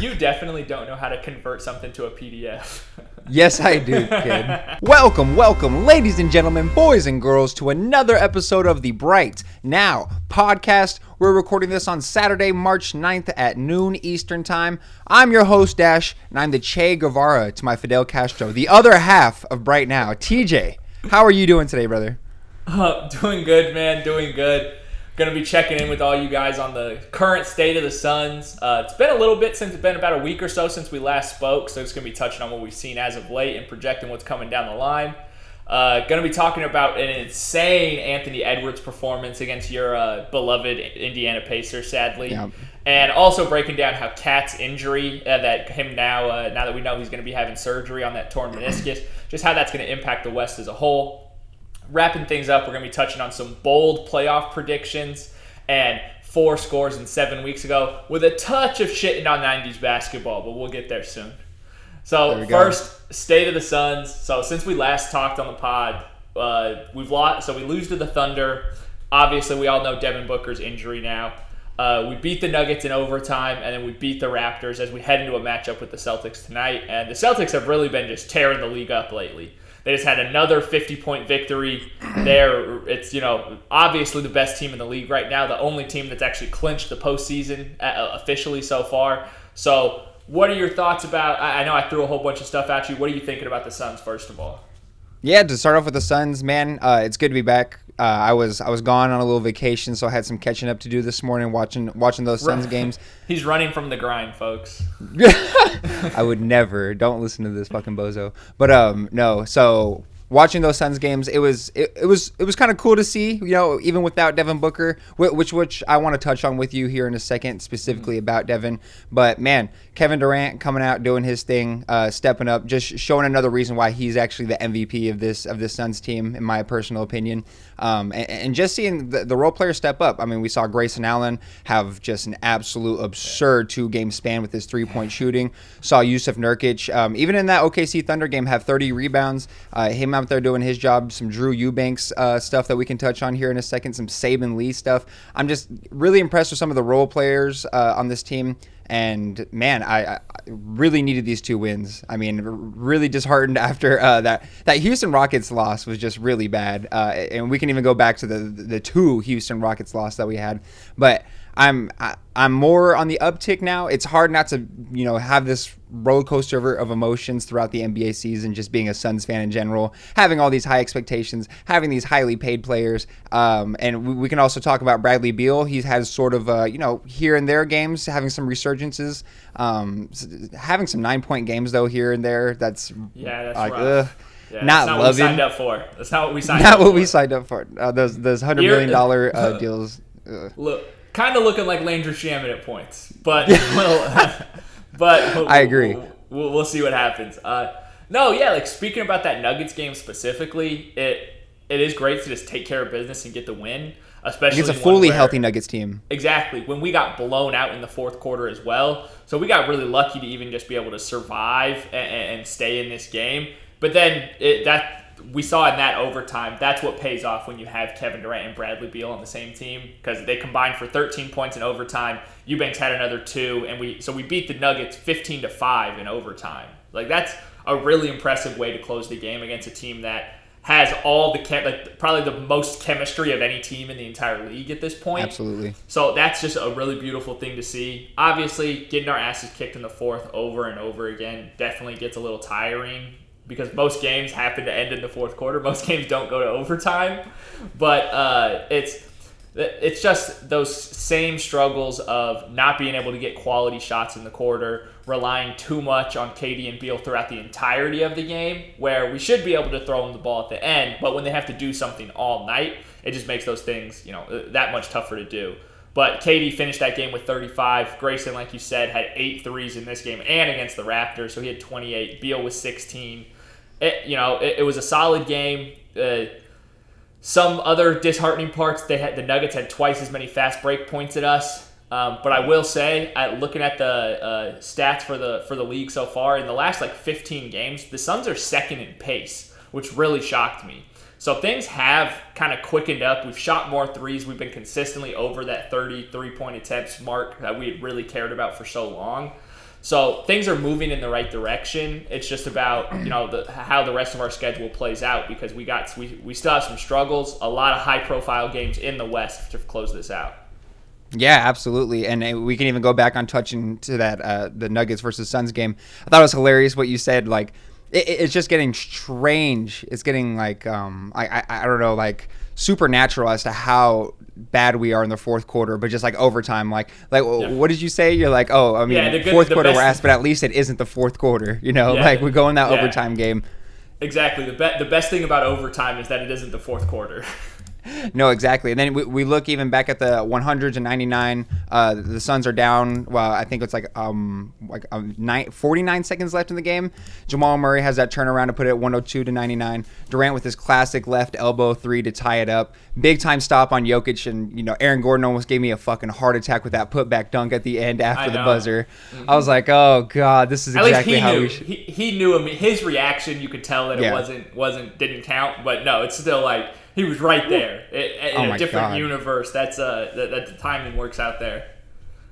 You definitely don't know how to convert something to a PDF. Yes, I do, kid. Welcome, ladies and gentlemen, boys and girls, to another episode of the Bright Now podcast. We're recording this on Saturday, March 9th at noon Eastern Time. I'm your host, Dash, and I'm the Che Guevara to my Fidel Castro, the other half of Bright Now. TJ, how are you doing today, brother? Doing good, man. Doing good. Going to be checking in with all you guys on the current state of the Suns. It's been a little bit since it's been about a week or so since we last spoke, so it's going to be touching on what we've seen as of late and projecting what's coming down the line. Going to be talking about an insane Anthony Edwards performance against your beloved Indiana Pacers, sadly. Yeah. And also breaking down how Cat's injury, now that we know he's going to be having surgery on that torn meniscus, just how that's going to impact the West as a whole. Wrapping things up, we're going to be touching on some bold playoff predictions and 4 scores in 7 weeks ago with a touch of shitting on 90's basketball, but we'll get there soon. So first, state of the Suns. So since we last talked on the pod, we've lost. So we lose to the Thunder. Obviously, we all know Devin Booker's injury now. We beat the Nuggets in overtime, and then we beat the Raptors as we head into a matchup with the Celtics tonight. And the Celtics have really been just tearing the league up lately. They just had another 50-point victory there. It's, obviously the best team in the league right now, the only team that's actually clinched the postseason officially so far. So what are your thoughts about, I know I threw a whole bunch of stuff at you. What are you thinking about the Suns, first of all? Yeah, to start off with the Suns, man, it's good to be back. I was gone on a little vacation, so I had some catching up to do this morning watching those Suns games. He's running from the grind, folks. I would never. Don't listen to this fucking bozo. But no. So watching those Suns games, it was kind of cool to see. Even without Devin Booker, which I want to touch on with you here in a second, specifically about Devin. But man, Kevin Durant coming out doing his thing, stepping up, just showing another reason why he's actually the MVP of this Suns team, in my personal opinion. And just seeing the role players step up. I mean, we saw Grayson Allen have just an absolute absurd 2-game span with his 3-point shooting. Saw Yusuf Nurkic, even in that OKC Thunder game, have 30 rebounds. Him out there doing his job. Some Drew Eubanks stuff that we can touch on here in a second. Some Saban Lee stuff. I'm just really impressed with some of the role players on this team. And man, I really needed these 2 wins. I mean, really disheartened after that Houston Rockets loss was just really bad. And we can even go back to the 2 Houston Rockets loss that we had. But I'm more on the uptick now. It's hard not to have this roller coaster of emotions throughout the NBA season, just being a Suns fan in general, having all these high expectations, having these highly paid players. And we can also talk about Bradley Beal. He has sort of here and there games, having some resurgences, having some 9-point games though here and there. That's like rough. Yeah, not what loving. We signed up for. That's not what we signed not up for. Not what we signed up for. Those $100 million deals. Look, kind of looking like Landry Shamet at points, but I agree. We'll see what happens. Speaking about that Nuggets game specifically, it is great to just take care of business and get the win, especially it's a fully healthy Nuggets team. Exactly. When we got blown out in the fourth quarter as well, so we got really lucky to even just be able to survive and stay in this game. But then we saw in that overtime, that's what pays off when you have Kevin Durant and Bradley Beal on the same team, because they combined for 13 points in overtime. Eubanks had another 2, and we beat the Nuggets 15-5 in overtime. Like, that's a really impressive way to close the game against a team that has all probably the most chemistry of any team in the entire league at this point. Absolutely. So that's just a really beautiful thing to see. Obviously, getting our asses kicked in the fourth over and over again definitely gets a little tiring, because most games happen to end in the fourth quarter. Most games don't go to overtime. But it's just those same struggles of not being able to get quality shots in the quarter, relying too much on KD and Beal throughout the entirety of the game, where we should be able to throw them the ball at the end, but when they have to do something all night, it just makes those things that much tougher to do. But KD finished that game with 35. Grayson, like you said, had 8 threes in this game and against the Raptors, so he had 28. Beal was 16. It was a solid game. Some other disheartening parts, the Nuggets had twice as many fast break points at us. But I will say, looking at the stats for the league so far, in the last 15 games, the Suns are second in pace, which really shocked me. So things have kind of quickened up. We've shot more threes. We've been consistently over that 33-point attempts mark that we had really cared about for so long. So things are moving in the right direction. It's just about how the rest of our schedule plays out, because we still have some struggles, a lot of high profile games in the West to close this out. Yeah, absolutely. And we can even go back on touching to that the Nuggets versus Suns game. I thought it was hilarious what you said. Like, it's just getting strange. It's getting like I don't know, like supernatural as to how bad we are in the fourth quarter, but just like overtime. What did you say? You're like, oh, I mean, fourth quarter we're asked, but at least it isn't the fourth quarter. Like we go in that overtime game. Exactly. The best thing about overtime is that it isn't the fourth quarter. No, exactly. And then we look even back at the 100s and 99. The Suns are down. Well, I think it's 49 seconds left in the game. Jamal Murray has that turnaround to put it at 102 to 99. Durant with his classic left elbow three to tie it up. Big time stop on Jokic, and Aaron Gordon almost gave me a fucking heart attack with that putback dunk at the end after the buzzer. Mm-hmm. I was like, oh god, this is exactly how we should. He knew him. His reaction, you could tell that it didn't count, but no, it's still like. He was right there in a different universe. That's that the timing works out there.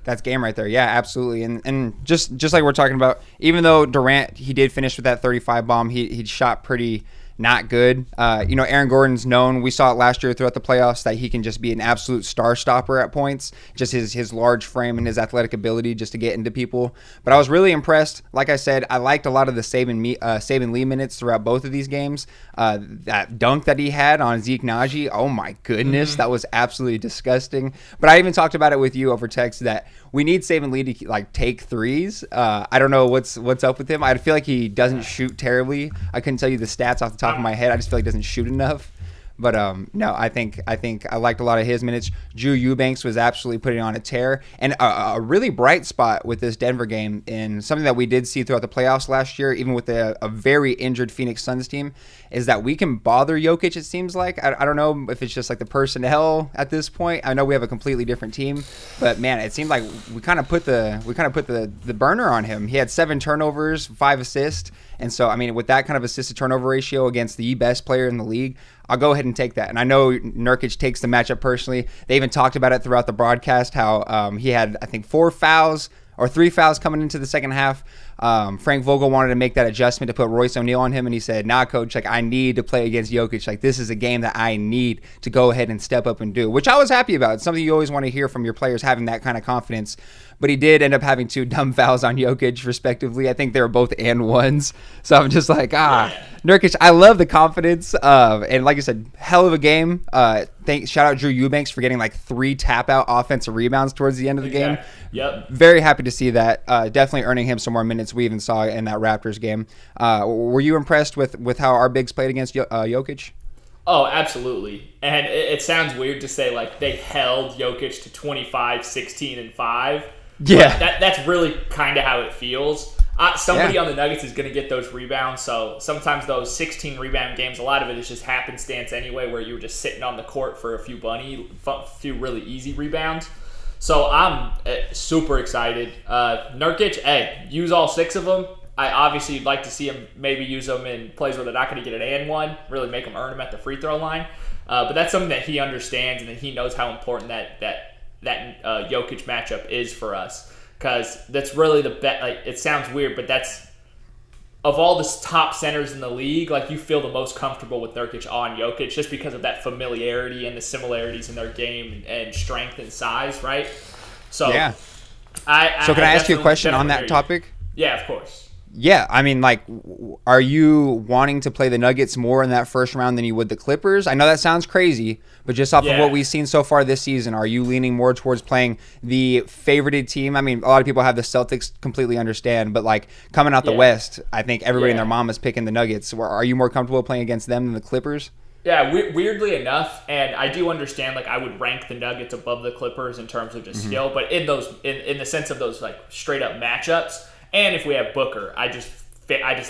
That's game right there. Yeah, absolutely. And just like we're talking about, even though Durant, he did finish with that 35 bomb, he shot pretty not good. Aaron Gordon's known. We saw it last year throughout the playoffs that he can just be an absolute star stopper at points. Just his large frame and his athletic ability just to get into people. But I was really impressed. Like I said, I liked a lot of the Saban Lee minutes throughout both of these games. That dunk that he had on Zeke Naji, oh my goodness, that was absolutely disgusting. But I even talked about it with you over text that we need Saban Lee to take threes. I don't know what's up with him. I feel like he doesn't shoot terribly. I couldn't tell you the stats off the top of my head. I just feel like he doesn't shoot enough. But no, I think I liked a lot of his minutes. Drew Eubanks was absolutely putting on a tear, and a really bright spot with this Denver game, and something that we did see throughout the playoffs last year, even with a very injured Phoenix Suns team, is that we can bother Jokic. It seems like I don't know if it's just like the personnel at this point. I know we have a completely different team, but man, it seemed like we kind of put the burner on him. He had 7 turnovers, 5 assists, and so I mean, with that kind of assist to turnover ratio against the best player in the league, I'll go ahead and take that. And I know Nurkic takes the matchup personally. They even talked about it throughout the broadcast, how he had, I think, 4 fouls or 3 fouls coming into the second half. Frank Vogel wanted to make that adjustment to put Royce O'Neal on him, and he said, nah, coach, I need to play against Jokic. This is a game that I need to go ahead and step up and do, which I was happy about. It's something you always want to hear from your players, having that kind of confidence. But he did end up having 2 dumb fouls on Jokic, respectively. I think they were both and ones. So I'm just like, Nurkic, I love the confidence. And like I said, hell of a game. Shout out Drew Eubanks for getting 3 tap-out offensive rebounds towards the end of the game. Yep. Very happy to see that. Definitely earning him some more minutes. We even saw in that Raptors game. Were you impressed with how our bigs played against Jokic? Oh, absolutely. And it sounds weird to say they held Jokic to 25, 16, and 5. Yeah. That's really kind of how it feels. Somebody on the Nuggets is going to get those rebounds. So sometimes those 16 rebound games, a lot of it is just happenstance anyway, where you were just sitting on the court for a few really easy rebounds. So I'm super excited. Nurkic, use all 6 of them. I obviously would like to see him maybe use them in plays where they're not going to get an and one, really make them earn them at the free throw line. But that's something that he understands, and that he knows how important that Jokic matchup is for us, because that's really the bet. It sounds weird, but that's, of all the top centers in the league, you feel the most comfortable with Nurkic on Jokic, just because of that familiarity and the similarities in their game and strength and size, right? So yeah. Can I ask you a question on that topic? Yeah, of course. Yeah, I mean, are you wanting to play the Nuggets more in that first round than you would the Clippers? I know that sounds crazy, but just off of what we've seen so far this season, are you leaning more towards playing the favorited team? I mean, a lot of people have the Celtics, completely understand, but coming out the West, I think everybody and their mom is picking the Nuggets. Are you more comfortable playing against them than the Clippers? Yeah, weirdly enough, and I do understand, I would rank the Nuggets above the Clippers in terms of just skill, but in the sense of those straight up matchups. And if we have Booker, I just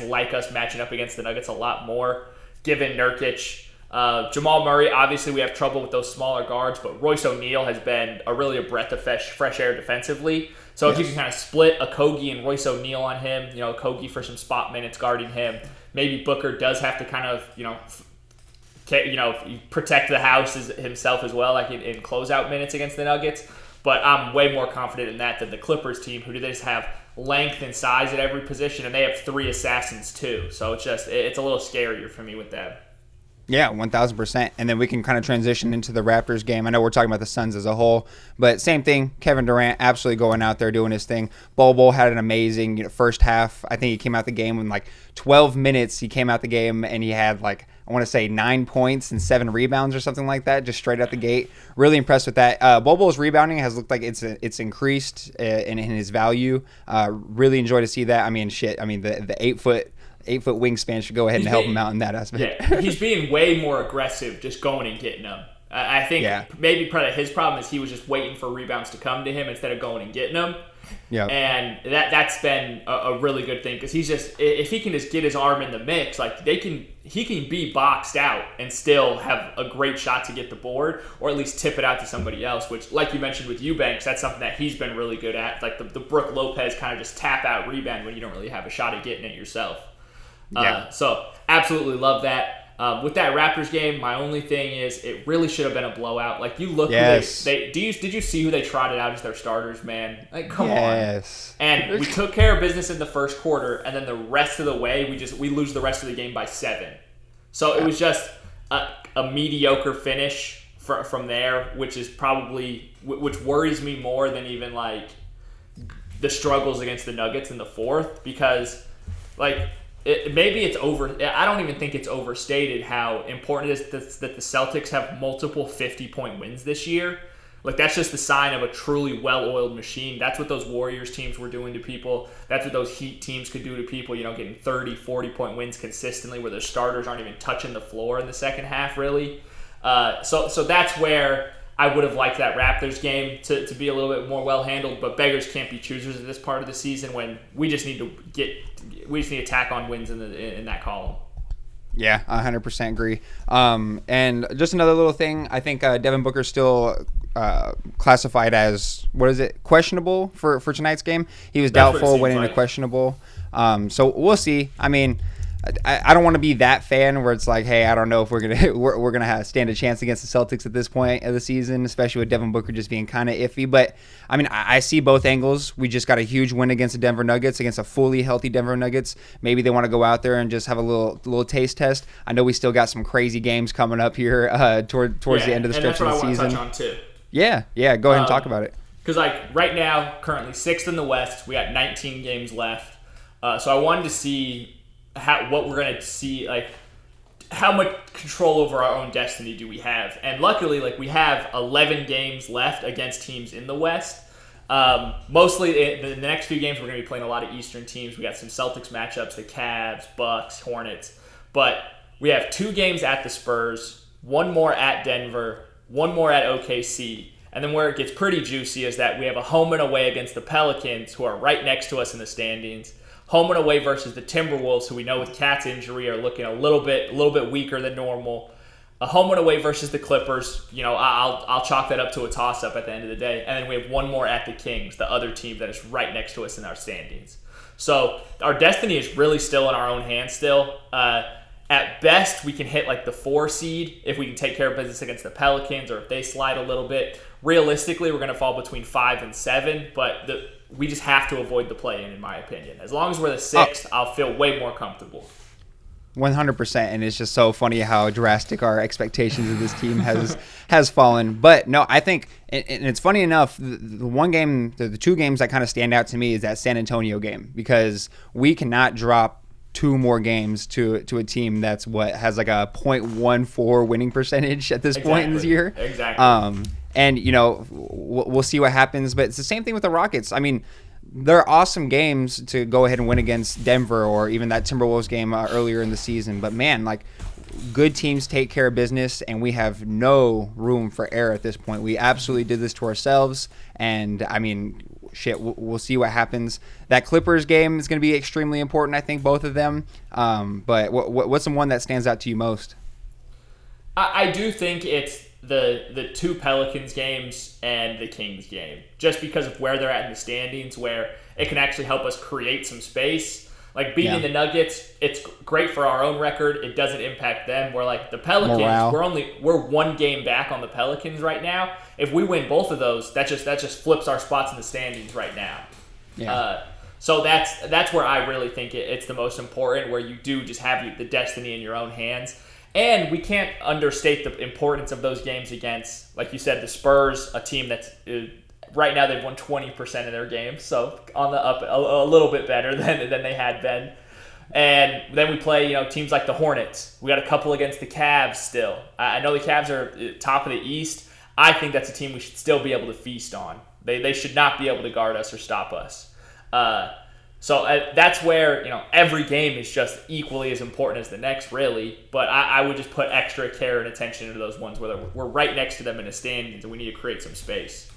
like us matching up against the Nuggets a lot more, given Nurkic. Jamal Murray, obviously we have trouble with those smaller guards, but Royce O'Neal has been a breath of fresh air defensively. So if you can kind of split Okogie and Royce O'Neal on him, Okogie for some spot minutes guarding him, maybe Booker does have to kind of, protect the house himself as well, in closeout minutes against the Nuggets. But I'm way more confident in that than the Clippers team, who just have length and size at every position, and they have 3 assassins too. So it's a little scarier for me with that. Yeah, 1,000%. And then we can kind of transition into the Raptors game. I know we're talking about the Suns as a whole, but same thing. Kevin Durant absolutely going out there doing his thing. Bol had an amazing first half. I think he came out the game in like 12 minutes. He came out the game and he had like, I want to say 9 points and 7 rebounds or something like that, just straight out the gate. Really impressed with that. Bol's rebounding has looked like it's increased in his value. Really enjoy to see that. I mean, the 8-foot wingspan should go ahead and help him out in that aspect. Yeah, he's being way more aggressive just going and getting them. I think maybe part of his problem is he was just waiting for rebounds to come to him instead of going and getting them. Yeah, and that's been a really good thing because he's just, if he can just get his arm in the mix, like he can be boxed out and still have a great shot to get the board or at least tip it out to somebody else, which, like you mentioned with Eubanks, that's something that he's been really good at. Like the Brook Lopez kind of just tap out rebound when you don't really have a shot at getting it yourself. So absolutely love that. With that Raptors game, my only thing is it really should have been a blowout. Like you look, did you see who they trotted out as their starters, man? Like come on. And we took care of business in the first quarter, and then the rest of the way we lose the rest of the game by 7. So it was just a mediocre finish from there, which worries me more than even like the struggles against the Nuggets in the fourth because like. Maybe it's over. I don't even think it's overstated how important it is that the Celtics have multiple 50-point wins this year. Like that's just the sign of a truly well-oiled machine. That's what those Warriors teams were doing to people. That's what those Heat teams could do to people, getting 30, 40-point wins consistently where their starters aren't even touching the floor in the second half, really. So that's where I would have liked that Raptors game to be a little bit more well-handled, but beggars can't be choosers at this part of the season when we just need to tack on wins in that column. Yeah, 100% agree. And just another little thing, I think Devin Booker's still classified as, questionable for tonight's game. He was doubtful, went into questionable. So we'll see. I mean, I don't want to be that fan where it's like, hey, I don't know if we're gonna stand a chance against the Celtics at this point of the season, especially with Devin Booker just being kind of iffy. But I mean, I see both angles. We just got a huge win against the Denver Nuggets, against a fully healthy Denver Nuggets. Maybe they want to go out there and just have a little taste test. I know we still got some crazy games coming up here towards the end of the stretch of the season. And that's what I want to touch on too. Yeah. Go ahead and talk about it. Because right now, currently 6th in the West, we got 19 games left. So I wanted to see what we're going to see, like how much control over our own destiny do we have. And luckily, like we have 11 games left against teams in the West. Mostly in the next few games, we're going to be playing a lot of Eastern teams. We got some Celtics matchups, the Cavs, Bucks, Hornets. But we have 2 games at the Spurs, 1 more at Denver, 1 more at OKC. And then where it gets pretty juicy is that we have a home and away against the Pelicans, who are right next to us in the standings. Home and away versus the Timberwolves, who we know with Cat's injury are looking a little bit weaker than normal. A home and away versus the Clippers. I'll chalk that up to a toss-up at the end of the day. And then we have 1 more at the Kings, the other team that is right next to us in our standings. So our destiny is really still in our own hands still. At best, we can hit like the 4 seed if we can take care of business against the Pelicans or if they slide a little bit. Realistically, we're going to fall between 5 and 7, but we just have to avoid the play-in my opinion. As long as we're the 6th, I'll feel way more comfortable. 100%, and it's just so funny how drastic our expectations of this team has fallen. But no, I think, and it's funny enough, the one game, the 2 games that kind of stand out to me is that San Antonio game, because we cannot drop 2 more games to a team that's has like a .14 winning percentage at this point in this year. Exactly. And we'll see what happens, but it's the same thing with the Rockets. I mean, they're awesome games to go ahead and win against Denver or even that Timberwolves game earlier in the season. But man, like, good teams take care of business, and we have no room for error at this point. We absolutely did this to ourselves, and I mean, shit, we'll see what happens. That Clippers game is going to be extremely important, I think, both of them. But what's the one that stands out to you most? I do think it's the 2 Pelicans games and the Kings game, just because of where they're at in the standings, where it can actually help us create some space. Like beating the Nuggets, it's great for our own record. It doesn't impact them. We're like the Pelicans. Morale. We're 1 game back on the Pelicans right now. If we win both of those, that just flips our spots in the standings right now. Yeah. So that's where I really think it's the most important, where you do just have the destiny in your own hands. And we can't understate the importance of those games against, like you said, the Spurs, a team that's right now they've won 20% of their games, so on the up a little bit better than they had been. And then we play, teams like the Hornets. We got a couple against the Cavs still. I know the Cavs are top of the East. I think that's a team we should still be able to feast on. They should not be able to guard us or stop us. So that's where, every game is just equally as important as the next, really. But I would just put extra care and attention into those ones where we're right next to them in the standings and we need to create some space.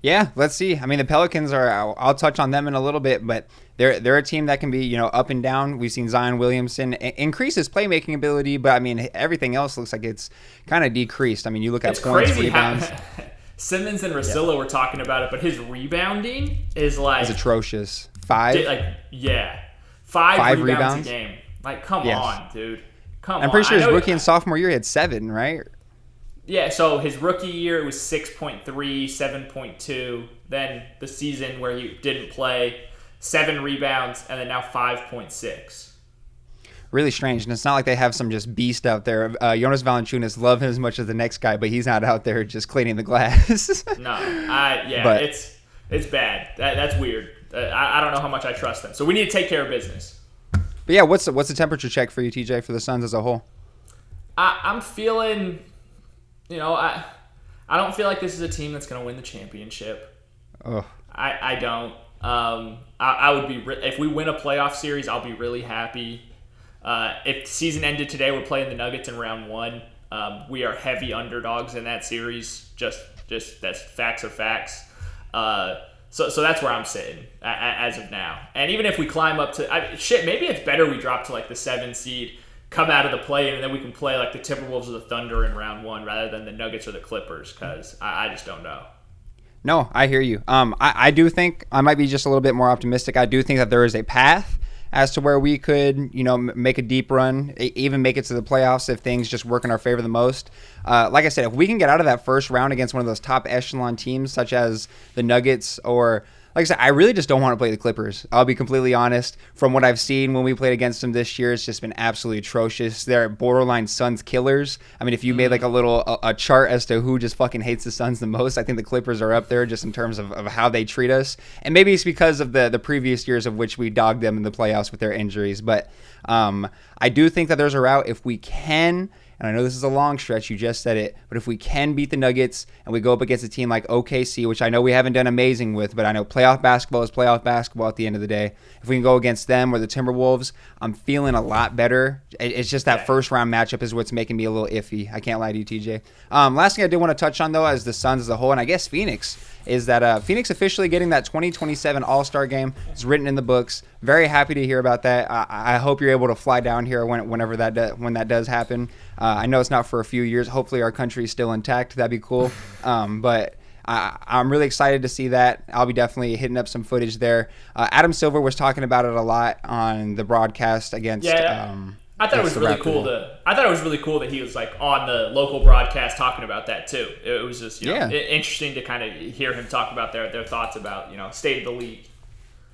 Yeah, let's see. I mean, the Pelicans I'll touch on them in a little bit, but they're a team that can be, up and down. We've seen Zion Williamson increase his playmaking ability, but I mean, everything else looks like it's kind of decreased. I mean, you look at points, rebounds. Simmons and Russillo were talking about it, but his rebounding is it's atrocious. Five rebounds a game. Like, come on, dude. I'm pretty sure his rookie and sophomore year he had 7, right? Yeah, so his rookie year it was 6.3, 7.2. Then the season where he didn't play, 7 rebounds, and then now 5.6. Really strange, and it's not like they have some just beast out there. Jonas Valanciunas, love him as much as the next guy, but he's not out there just cleaning the glass. It's bad. That's weird. I don't know how much I trust them. So we need to take care of business. But yeah, what's the temperature check for you, TJ, for the Suns as a whole? I'm feeling, I don't feel like this is a team that's going to win the championship. Oh. I don't. I would be if we win a playoff series, I'll be really happy. If the season ended today, we're playing the Nuggets in round 1. We are heavy underdogs in that series. Just that's facts are facts. So that's where I'm sitting as of now. And even if we climb up to maybe it's better we drop to like the 7 seed, come out of the play, and then we can play like the Timberwolves or the Thunder in round 1 rather than the Nuggets or the Clippers, because I just don't know. No, I hear you. I do think I might be just a little bit more optimistic. I do think that there is a path as to where we could, make a deep run, even make it to the playoffs if things just work in our favor the most. Like I said, if we can get out of that first round against one of those top echelon teams, such as the Nuggets, or like I said, I really just don't want to play the Clippers. I'll be completely honest. From what I've seen when we played against them this year, it's just been absolutely atrocious. They're borderline Suns killers. I mean, if you made like a chart as to who just fucking hates the Suns the most, I think the Clippers are up there just in terms of how they treat us. And maybe it's because of the previous years of which we dogged them in the playoffs with their injuries. But I do think that there's a route if we can. And I know this is a long stretch, you just said it, but if we can beat the Nuggets and we go up against a team like OKC, which I know we haven't done amazing with, but I know playoff basketball is playoff basketball at the end of the day. If we can go against them or the Timberwolves, I'm feeling a lot better. It's just that first round matchup is what's making me a little iffy. I can't lie to you, TJ. Last thing I did want to touch on, though, as the Suns as a whole, and I guess Phoenix, is that Phoenix officially getting that 2027 All-Star game. It's written in the books. Very happy to hear about that. I hope you're able to fly down here when that does happen. I know it's not for a few years. Hopefully our country is still intact. That'd be cool. But I'm really excited to see that. I'll be definitely hitting up some footage there. Adam Silver was talking about it a lot on the broadcast against. Yeah. I thought it was really cool that he was like on the local broadcast talking about that too. It was just interesting to kind of hear him talk about their thoughts about state of the league.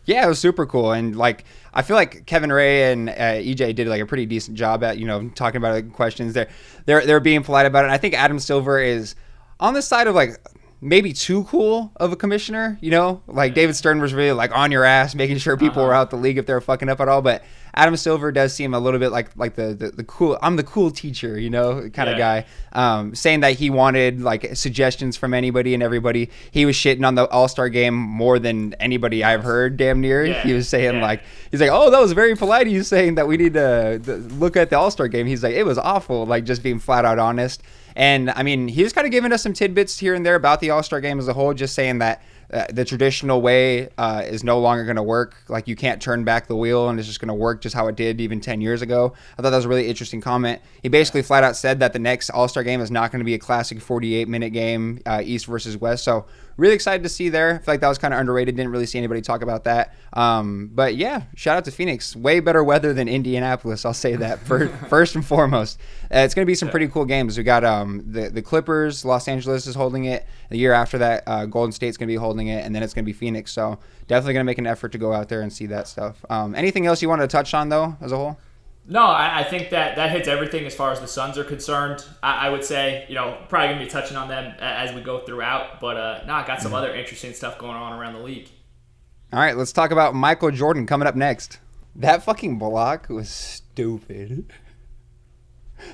Yeah, it was super cool, and like I feel like Kevin Ray and EJ did like a pretty decent job at talking about the questions. They're being polite about it. And I think Adam Silver is on the side of like maybe too cool of a commissioner. Like David Stern was really like on your ass, making sure people were out the league if they were fucking up at all. But Adam Silver does seem a little bit like the cool. I'm the cool teacher, kind of guy. Saying that he wanted like suggestions from anybody and everybody. He was shitting on the All-Star game more than anybody I've heard. Damn near. Yeah. He was saying he's like, oh, that was very polite. He's saying that we need to look at the All-Star game. He's like, it was awful. Like just being flat out honest. And I mean, he was kind of giving us some tidbits here and there about the All-Star game as a whole, just saying that the traditional way is no longer going to work. Like you can't turn back the wheel and it's just going to work just how it did even 10 years ago. I thought that was a really interesting comment. He basically flat out said that the next All-Star game is not going to be a classic 48-minute game, East versus West. So really excited to see there. I feel like that was kind of underrated. Didn't really see anybody talk about that. But yeah, shout out to Phoenix. Way better weather than Indianapolis. I'll say that first and foremost. It's going to be some pretty cool games. We got the Clippers. Los Angeles is holding it. The year after that, Golden State's going to be holding it, and then it's going to be Phoenix. So definitely going to make an effort to go out there and see that stuff. Anything else you wanted to touch on though, as a whole? No, I think that hits everything as far as the Suns are concerned. I would say, probably going to be touching on them as we go throughout. But, I got some other interesting stuff going on around the league. All right, let's talk about Michael Jordan coming up next. That fucking block was stupid.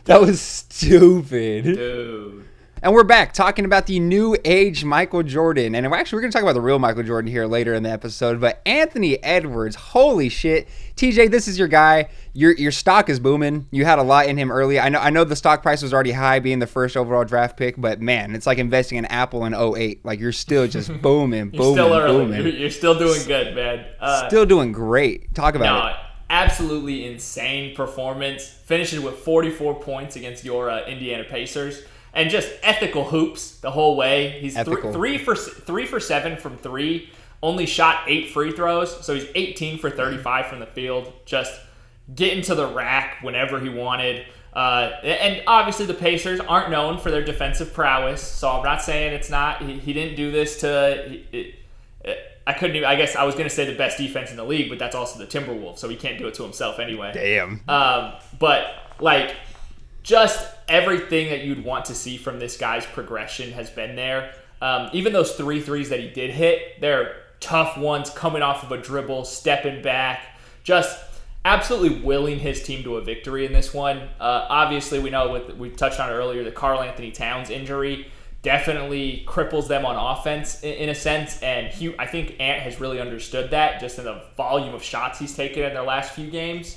That was stupid. Dude. And we're back talking about the new age Michael Jordan. And we're going to talk about the real Michael Jordan here later in the episode. But Anthony Edwards, holy shit. TJ, this is your guy. Your stock is booming. You had a lot in him early. I know the stock price was already high being the first overall draft pick. But, man, it's like investing in Apple in 2008. Like, you're still just booming, You're still early. booming. You're still doing good, man. Still doing great. Talk about it. Absolutely insane performance. Finishing with 44 points against your Indiana Pacers. And just ethical hoops the whole way. He's 3 for 7 from 3. Only shot 8 free throws. So he's 18 for 35 from the field. Just getting to the rack whenever he wanted. And obviously the Pacers aren't known for their defensive prowess. So I'm not saying it's not. He didn't do this to... I guess I was going to say the best defense in the league, but that's also the Timberwolves. So he can't do it to himself anyway. Damn. But like... just everything that you'd want to see from this guy's progression has been there. Even those 3 threes that he did hit, they're tough ones coming off of a dribble, stepping back, just absolutely willing his team to a victory in this one. Obviously, we know we touched on it earlier, the Karl Anthony Towns injury definitely cripples them on offense in a sense, and I think Ant has really understood that just in the volume of shots he's taken in their last few games.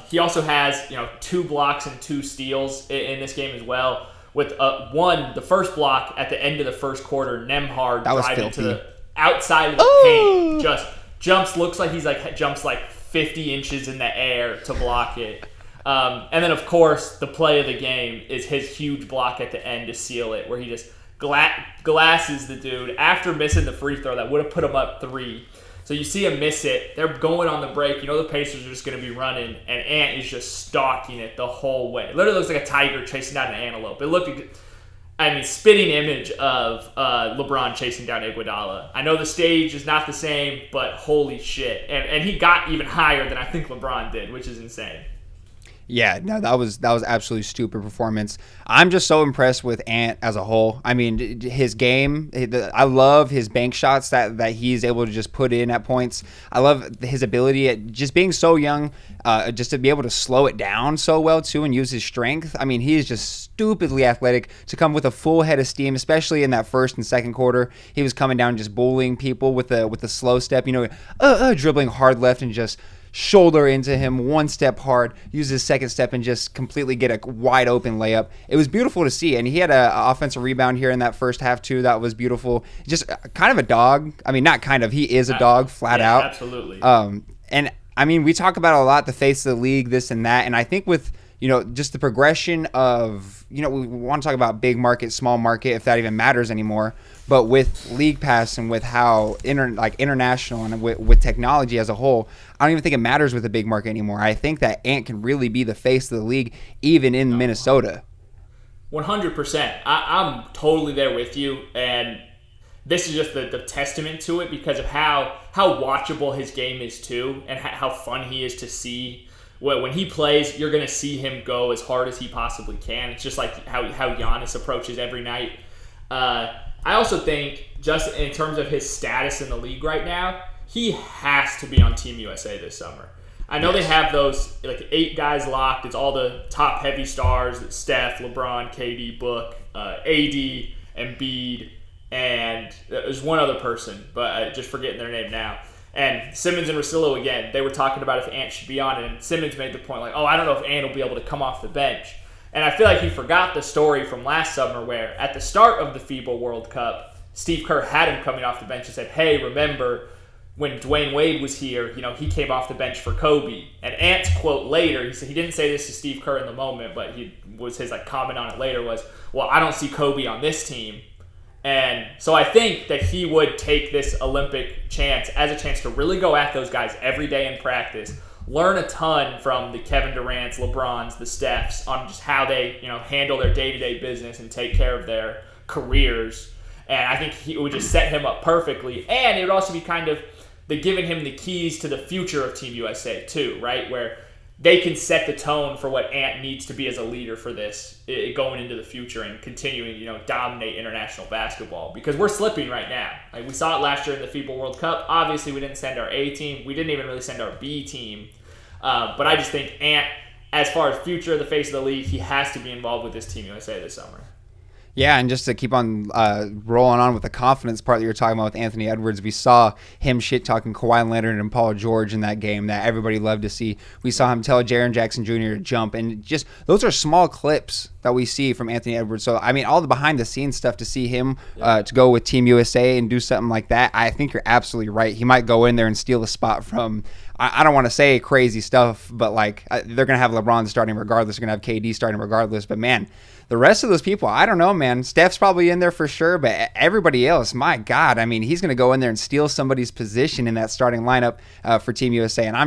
He also has, 2 blocks and 2 steals in this game as well. With the first block at the end of the first quarter, Nembhard driving to the outside of the paint, just looks like he's jumps 50 inches in the air to block it. And then of course the play of the game is his huge block at the end to seal it, where he just glasses the dude after missing the free throw that would have put him up 3. So you see him miss it. They're going on the break. The Pacers are just going to be running, and Ant is just stalking it the whole way. It literally looks like a tiger chasing down an antelope. It looked, spitting image of LeBron chasing down Iguodala. I know the stage is not the same, but holy shit. And he got even higher than I think LeBron did, which is insane. Yeah, no, that was absolutely stupid performance. I'm just so impressed with Ant as a whole. I mean, his game, I love his bank shots that he's able to just put in at points. I love his ability at just being so young, just to be able to slow it down so well too and use his strength. I mean, he is just stupidly athletic to come with a full head of steam, especially in that first and second quarter. He was coming down just bullying people with a slow step, dribbling hard left and just shoulder into him, 1 step hard, use his second step and just completely get a wide open layup. It was beautiful to see, and he had an offensive rebound here in that first half too. That was beautiful. Just kind of a dog. I mean, not kind of. He is a dog, flat out. Absolutely. And I mean, we talk about a lot the face of the league, this and that, and I think with just the progression of, we want to talk about big market, small market, if that even matters anymore. But with League Pass and with how international and with technology as a whole, I don't even think it matters with the big market anymore. I think that Ant can really be the face of the league, even in Minnesota. 100%. I'm totally there with you, and this is just the testament to it because of how watchable his game is too, and how fun he is to see. When he plays, you're going to see him go as hard as he possibly can. It's just like how Giannis approaches every night. I also think, just in terms of his status in the league right now, he has to be on Team USA this summer. I know They have those 8 guys locked. It's all the top heavy stars: Steph, LeBron, KD, Book, AD, Embiid, and there's one other person, but just forgetting their name now. And Simmons and Russillo, again, they were talking about if Ant should be on it, and Simmons made the point I don't know if Ant will be able to come off the bench. And I feel like he forgot the story from last summer where at the start of the FIBA World Cup, Steve Kerr had him coming off the bench and said, hey, remember when Dwayne Wade was here, he came off the bench for Kobe. And Ant's quote later, he said he didn't say this to Steve Kerr in the moment, but his comment on it later was, well, I don't see Kobe on this team. And so I think that he would take this Olympic chance as a chance to really go at those guys every day in practice, learn a ton from the Kevin Durant's, LeBron's, the Stephs on just how they, handle their day-to-day business and take care of their careers. And I think it would just set him up perfectly. And it would also be kind of giving him the keys to the future of Team USA too, right? Where they can set the tone for what Ant needs to be as a leader for this going into the future and continuing, dominate international basketball, because we're slipping right now. Like we saw it last year in the FIBA World Cup. Obviously, we didn't send our A team. We didn't even really send our B team. But I just think Ant, as far as future of the face of the league, he has to be involved with this Team USA this summer. Yeah, and just to keep on rolling on with the confidence part that you're talking about with Anthony Edwards, we saw him shit-talking Kawhi Leonard and Paul George in that game that everybody loved to see. We saw him tell Jaren Jackson Jr. to jump, and just those are small clips that we see from Anthony Edwards. So, I mean, all the behind-the-scenes stuff to see him to go with Team USA and do something like that, I think you're absolutely right. He might go in there and steal a spot from, I don't want to say crazy stuff, but, like, they're going to have LeBron starting regardless. They're going to have KD starting regardless. But, man, the rest of those people, I don't know, man. Steph's probably in there for sure, but everybody else, my God, I mean, he's going to go in there and steal somebody's position in that starting lineup for Team USA, and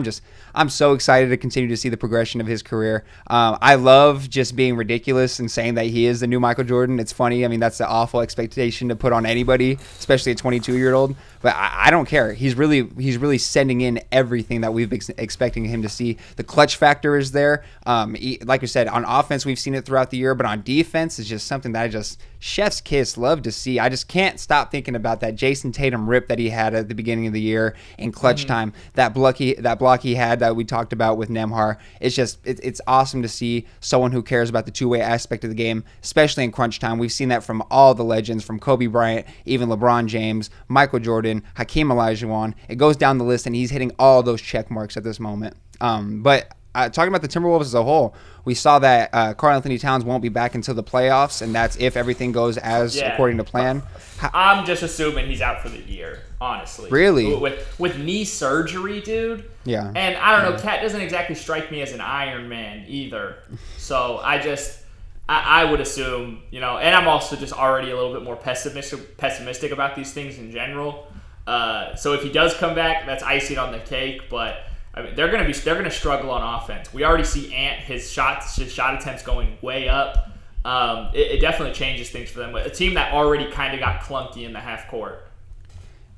I'm so excited to continue to see the progression of his career. I love just being ridiculous and saying that he is the new Michael Jordan. It's funny. I mean, that's an awful expectation to put on anybody, especially a 22-year-old. But I don't care. He's really sending in everything that we've been expecting him to see. The clutch factor is there. Like you said, on offense, we've seen it throughout the year, but on defense, it's just something that I just chef's kiss love to see. I just can't stop thinking about that Jason Tatum rip that he had at the beginning of the year in clutch time. That block he had that we talked about with Nembhard. It's awesome to see someone who cares about the two-way aspect of the game, especially in crunch time. We've seen that from all the legends, from Kobe Bryant, even LeBron James, Michael Jordan, Hakeem Olajuwon. It goes down the list, and he's hitting all those check marks at this moment. But talking about the Timberwolves as a whole, we saw that Karl Anthony Towns won't be back until the playoffs, and that's if everything goes according to plan. I'm just assuming he's out for the year, honestly. Really? With knee surgery, dude. Yeah. And I don't know, Cat doesn't exactly strike me as an Iron Man either. So I would assume, and I'm also just already a little bit more pessimistic about these things in general. So if he does come back, that's icing on the cake, but I mean, they're gonna struggle on offense. We already see Ant, his shot attempts going way up. It definitely changes things for them. A team that already kind of got clunky in the half court.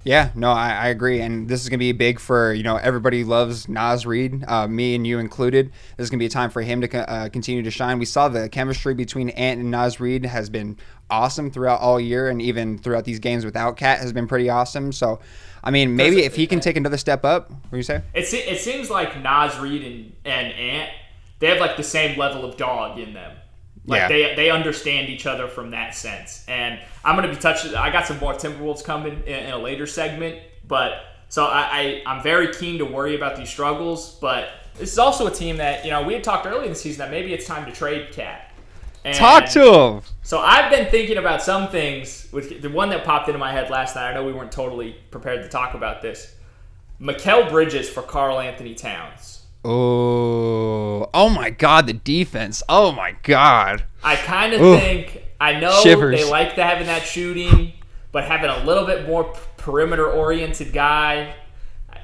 Yeah, no, I agree, and this is gonna be big for everybody loves Naz Reid, me and you included. This is gonna be a time for him to continue to shine. We saw the chemistry between Ant and Naz Reid has been awesome throughout all year, and even throughout these games without Cat has been pretty awesome. So, I mean, maybe if he can take another step up, what do you say? It seems like Naz Reid and Ant, they have like the same level of dog in them. Like they understand each other from that sense. And I'm going to be touching. I got some more Timberwolves coming in a later segment, but so I'm very keen to worry about these struggles. But this is also a team that we had talked early in the season that maybe it's time to trade Cat. And talk to him. So I've been thinking about some things. With the one that popped into my head last night, I know we weren't totally prepared to talk about this. Mikal Bridges for Karl Anthony Towns. Oh my God, the defense. Oh my God. I kind of think, I know Shivers. They like having that shooting, but having a little bit more perimeter-oriented guy,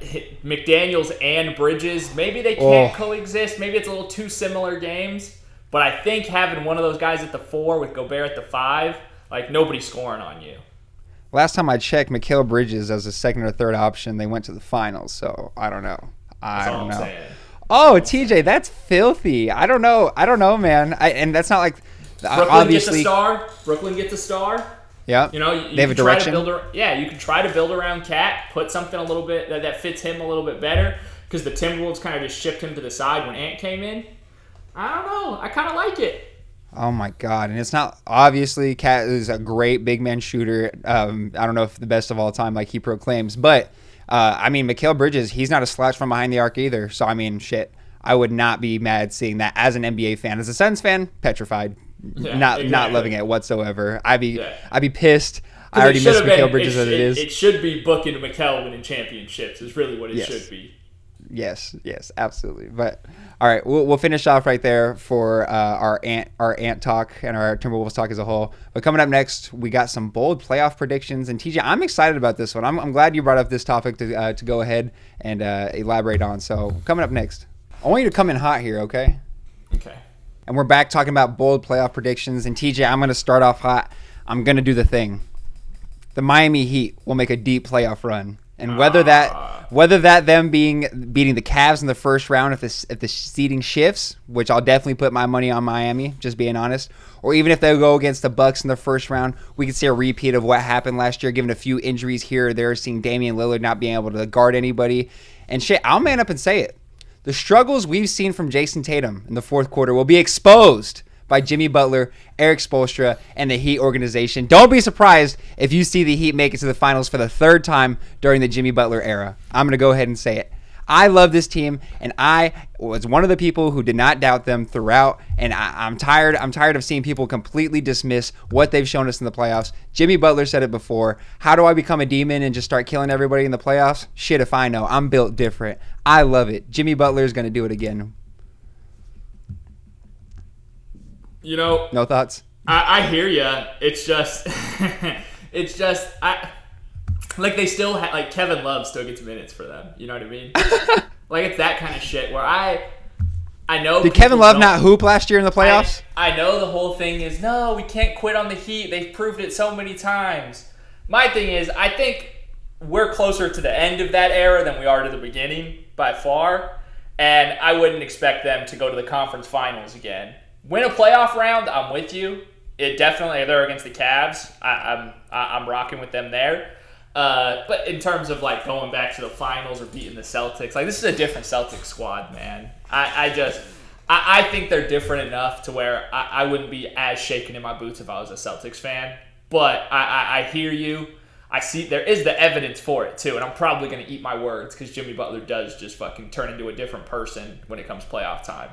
McDaniels and Bridges, maybe they can't coexist. Maybe it's a little too similar games. But I think having one of those guys at the 4 with Gobert at the 5, like nobody's scoring on you. Last time I checked, Mikal Bridges as a second or third option, they went to the finals. So I don't know. I don't know. Saying. Oh, TJ, that's filthy. I don't know, man. And that's not like Brooklyn obviously. Brooklyn gets a star. Yeah. You they have a direction. You can try to build around Cat, put something a little bit that fits him a little bit better, because the Timberwolves kind of just shipped him to the side when Ant came in. I don't know. I kind of like it. Oh my God. And it's not, obviously Cat is a great big man shooter. I don't know if the best of all time like he proclaims, but I mean, Mikal Bridges, he's not a slouch from behind the arc either. So, I mean, shit, I would not be mad seeing that as an NBA fan. As a Suns fan, petrified. Yeah, not loving it whatsoever. I'd be pissed. I already miss Mikal Bridges as it is. It should be booking Mikal winning championships is really what it should be. Yes, absolutely. But all right, we'll finish off right there for our ant talk and our Timberwolves talk as a whole. But coming up next, we got some bold playoff predictions. And TJ, I'm excited about this one. I'm glad you brought up this topic to go ahead and elaborate on. So coming up next, I want you to come in hot here, okay? Okay. And we're back talking about bold playoff predictions. And TJ, I'm going to start off hot. I'm going to do the thing. The Miami Heat will make a deep playoff run. And whether that them beating the Cavs in the first round if the seeding shifts, which I'll definitely put my money on Miami, just being honest, or even if they go against the Bucks in the first round, we could see a repeat of what happened last year, given a few injuries here or there, seeing Damian Lillard not being able to guard anybody. And shit, I'll man up and say it. The struggles we've seen from Jason Tatum in the fourth quarter will be exposed by Jimmy Butler, Eric Spoelstra, and the Heat organization. Don't be surprised if you see the Heat make it to the finals for the third time during the Jimmy Butler era. I'm going to go ahead and say it. I love this team, and I was one of the people who did not doubt them throughout, and I'm tired of seeing people completely dismiss what they've shown us in the playoffs. Jimmy Butler said it before. How do I become a demon and just start killing everybody in the playoffs? Shit if I know. I'm built different. I love it. Jimmy Butler is going to do it again. You know, no thoughts? I hear you. It's just, like they still like Kevin Love still gets minutes for them. You know what I mean? Like it's that kind of shit where I know. Did Kevin Love not hoop last year in the playoffs? I know the whole thing is no, we can't quit on the Heat. They've proved it so many times. My thing is, I think we're closer to the end of that era than we are to the beginning by far, and I wouldn't expect them to go to the conference finals again. Win a playoff round, I'm with you. It definitely, they're against the Cavs. I'm rocking with them there. But in terms of like going back to the finals or beating the Celtics, like this is a different Celtics squad, man. I think they're different enough to where I wouldn't be as shaken in my boots if I was a Celtics fan. But I hear you. I see there is the evidence for it too, and I'm probably going to eat my words because Jimmy Butler does just fucking turn into a different person when it comes playoff time.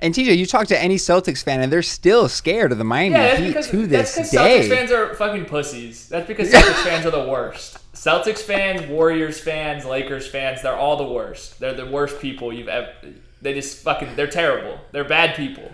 And TJ, you talk to any Celtics fan, and they're still scared of the Miami Heat to this day. That's because Celtics fans are fucking pussies. That's because Celtics fans are the worst. Celtics fans, Warriors fans, Lakers fans, they're all the worst. They're the worst people you've ever. They're terrible. They're bad people.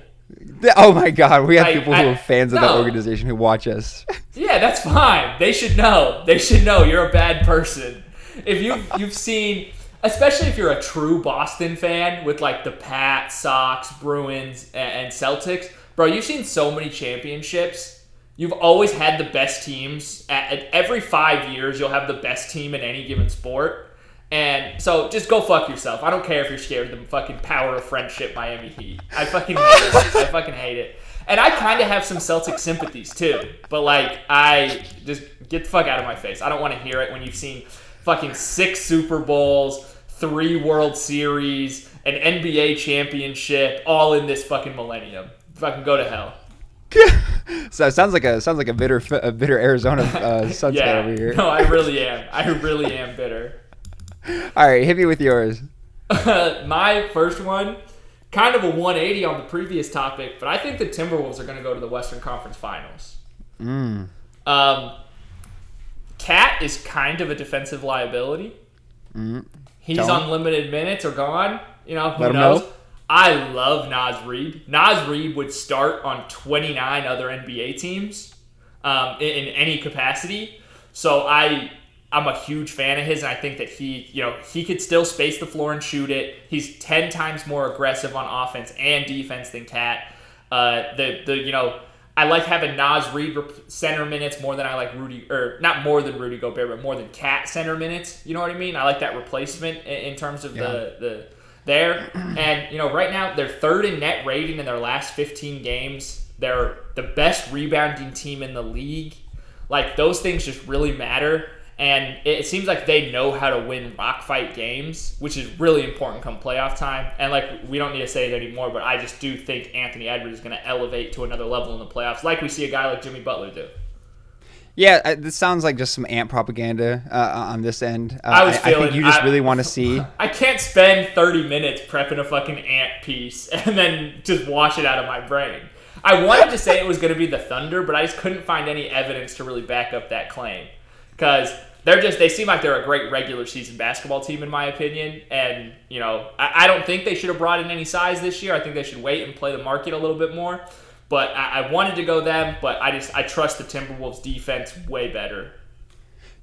Oh my God, we have people who are fans of the organization who watch us. Yeah, that's fine. They should know. They should know you're a bad person. If you've seen, especially if you're a true Boston fan with like the Pats, Sox, Bruins, and Celtics, bro, you've seen so many championships. You've always had the best teams. At every 5 years, you'll have the best team in any given sport. And so just go fuck yourself. I don't care if you're scared of the fucking power of friendship Miami Heat. I fucking hate it. I fucking hate it. And I kind of have some Celtic sympathies too. But like, I just get the fuck out of my face. I don't want to hear it when you've seen fucking 6 Super Bowls, 3 World Series, an NBA championship, all in this fucking millennium. Fucking go to hell. So it sounds like a bitter Arizona Suns fan over here. No, I really am. I really am bitter. All right, hit me with yours. My first one, kind of a 180 on the previous topic, but I think the Timberwolves are going to go to the Western Conference Finals. Cat is kind of a defensive liability. He's on limited minutes or gone. You know, who knows? I love Naz Reid. Naz Reid would start on 29 other NBA teams in any capacity. So I'm a huge fan of his, and I think that he could still space the floor and shoot it. He's 10 times more aggressive on offense and defense than Cat. I like having Naz Reid center minutes more than I like not more than Rudy Gobert, but more than Cat center minutes. You know what I mean? I like that replacement in terms of the there. And right now they're third in net rating in their last 15 games. They're the best rebounding team in the league. Like those things just really matter. And it seems like they know how to win rock fight games, which is really important come playoff time. And like we don't need to say it anymore, but I just do think Anthony Edwards is going to elevate to another level in the playoffs, like we see a guy like Jimmy Butler do. Yeah, this sounds like just some ant propaganda on this end. I think you just really want to see. I can't spend 30 minutes prepping a fucking ant piece and then just wash it out of my brain. I wanted to say it was going to be the Thunder, but I just couldn't find any evidence to really back up that claim. Because they seem like they're a great regular season basketball team in my opinion. And, I don't think they should have brought in any size this year. I think they should wait and play the market a little bit more. But I wanted to go them, but I trust the Timberwolves defense way better.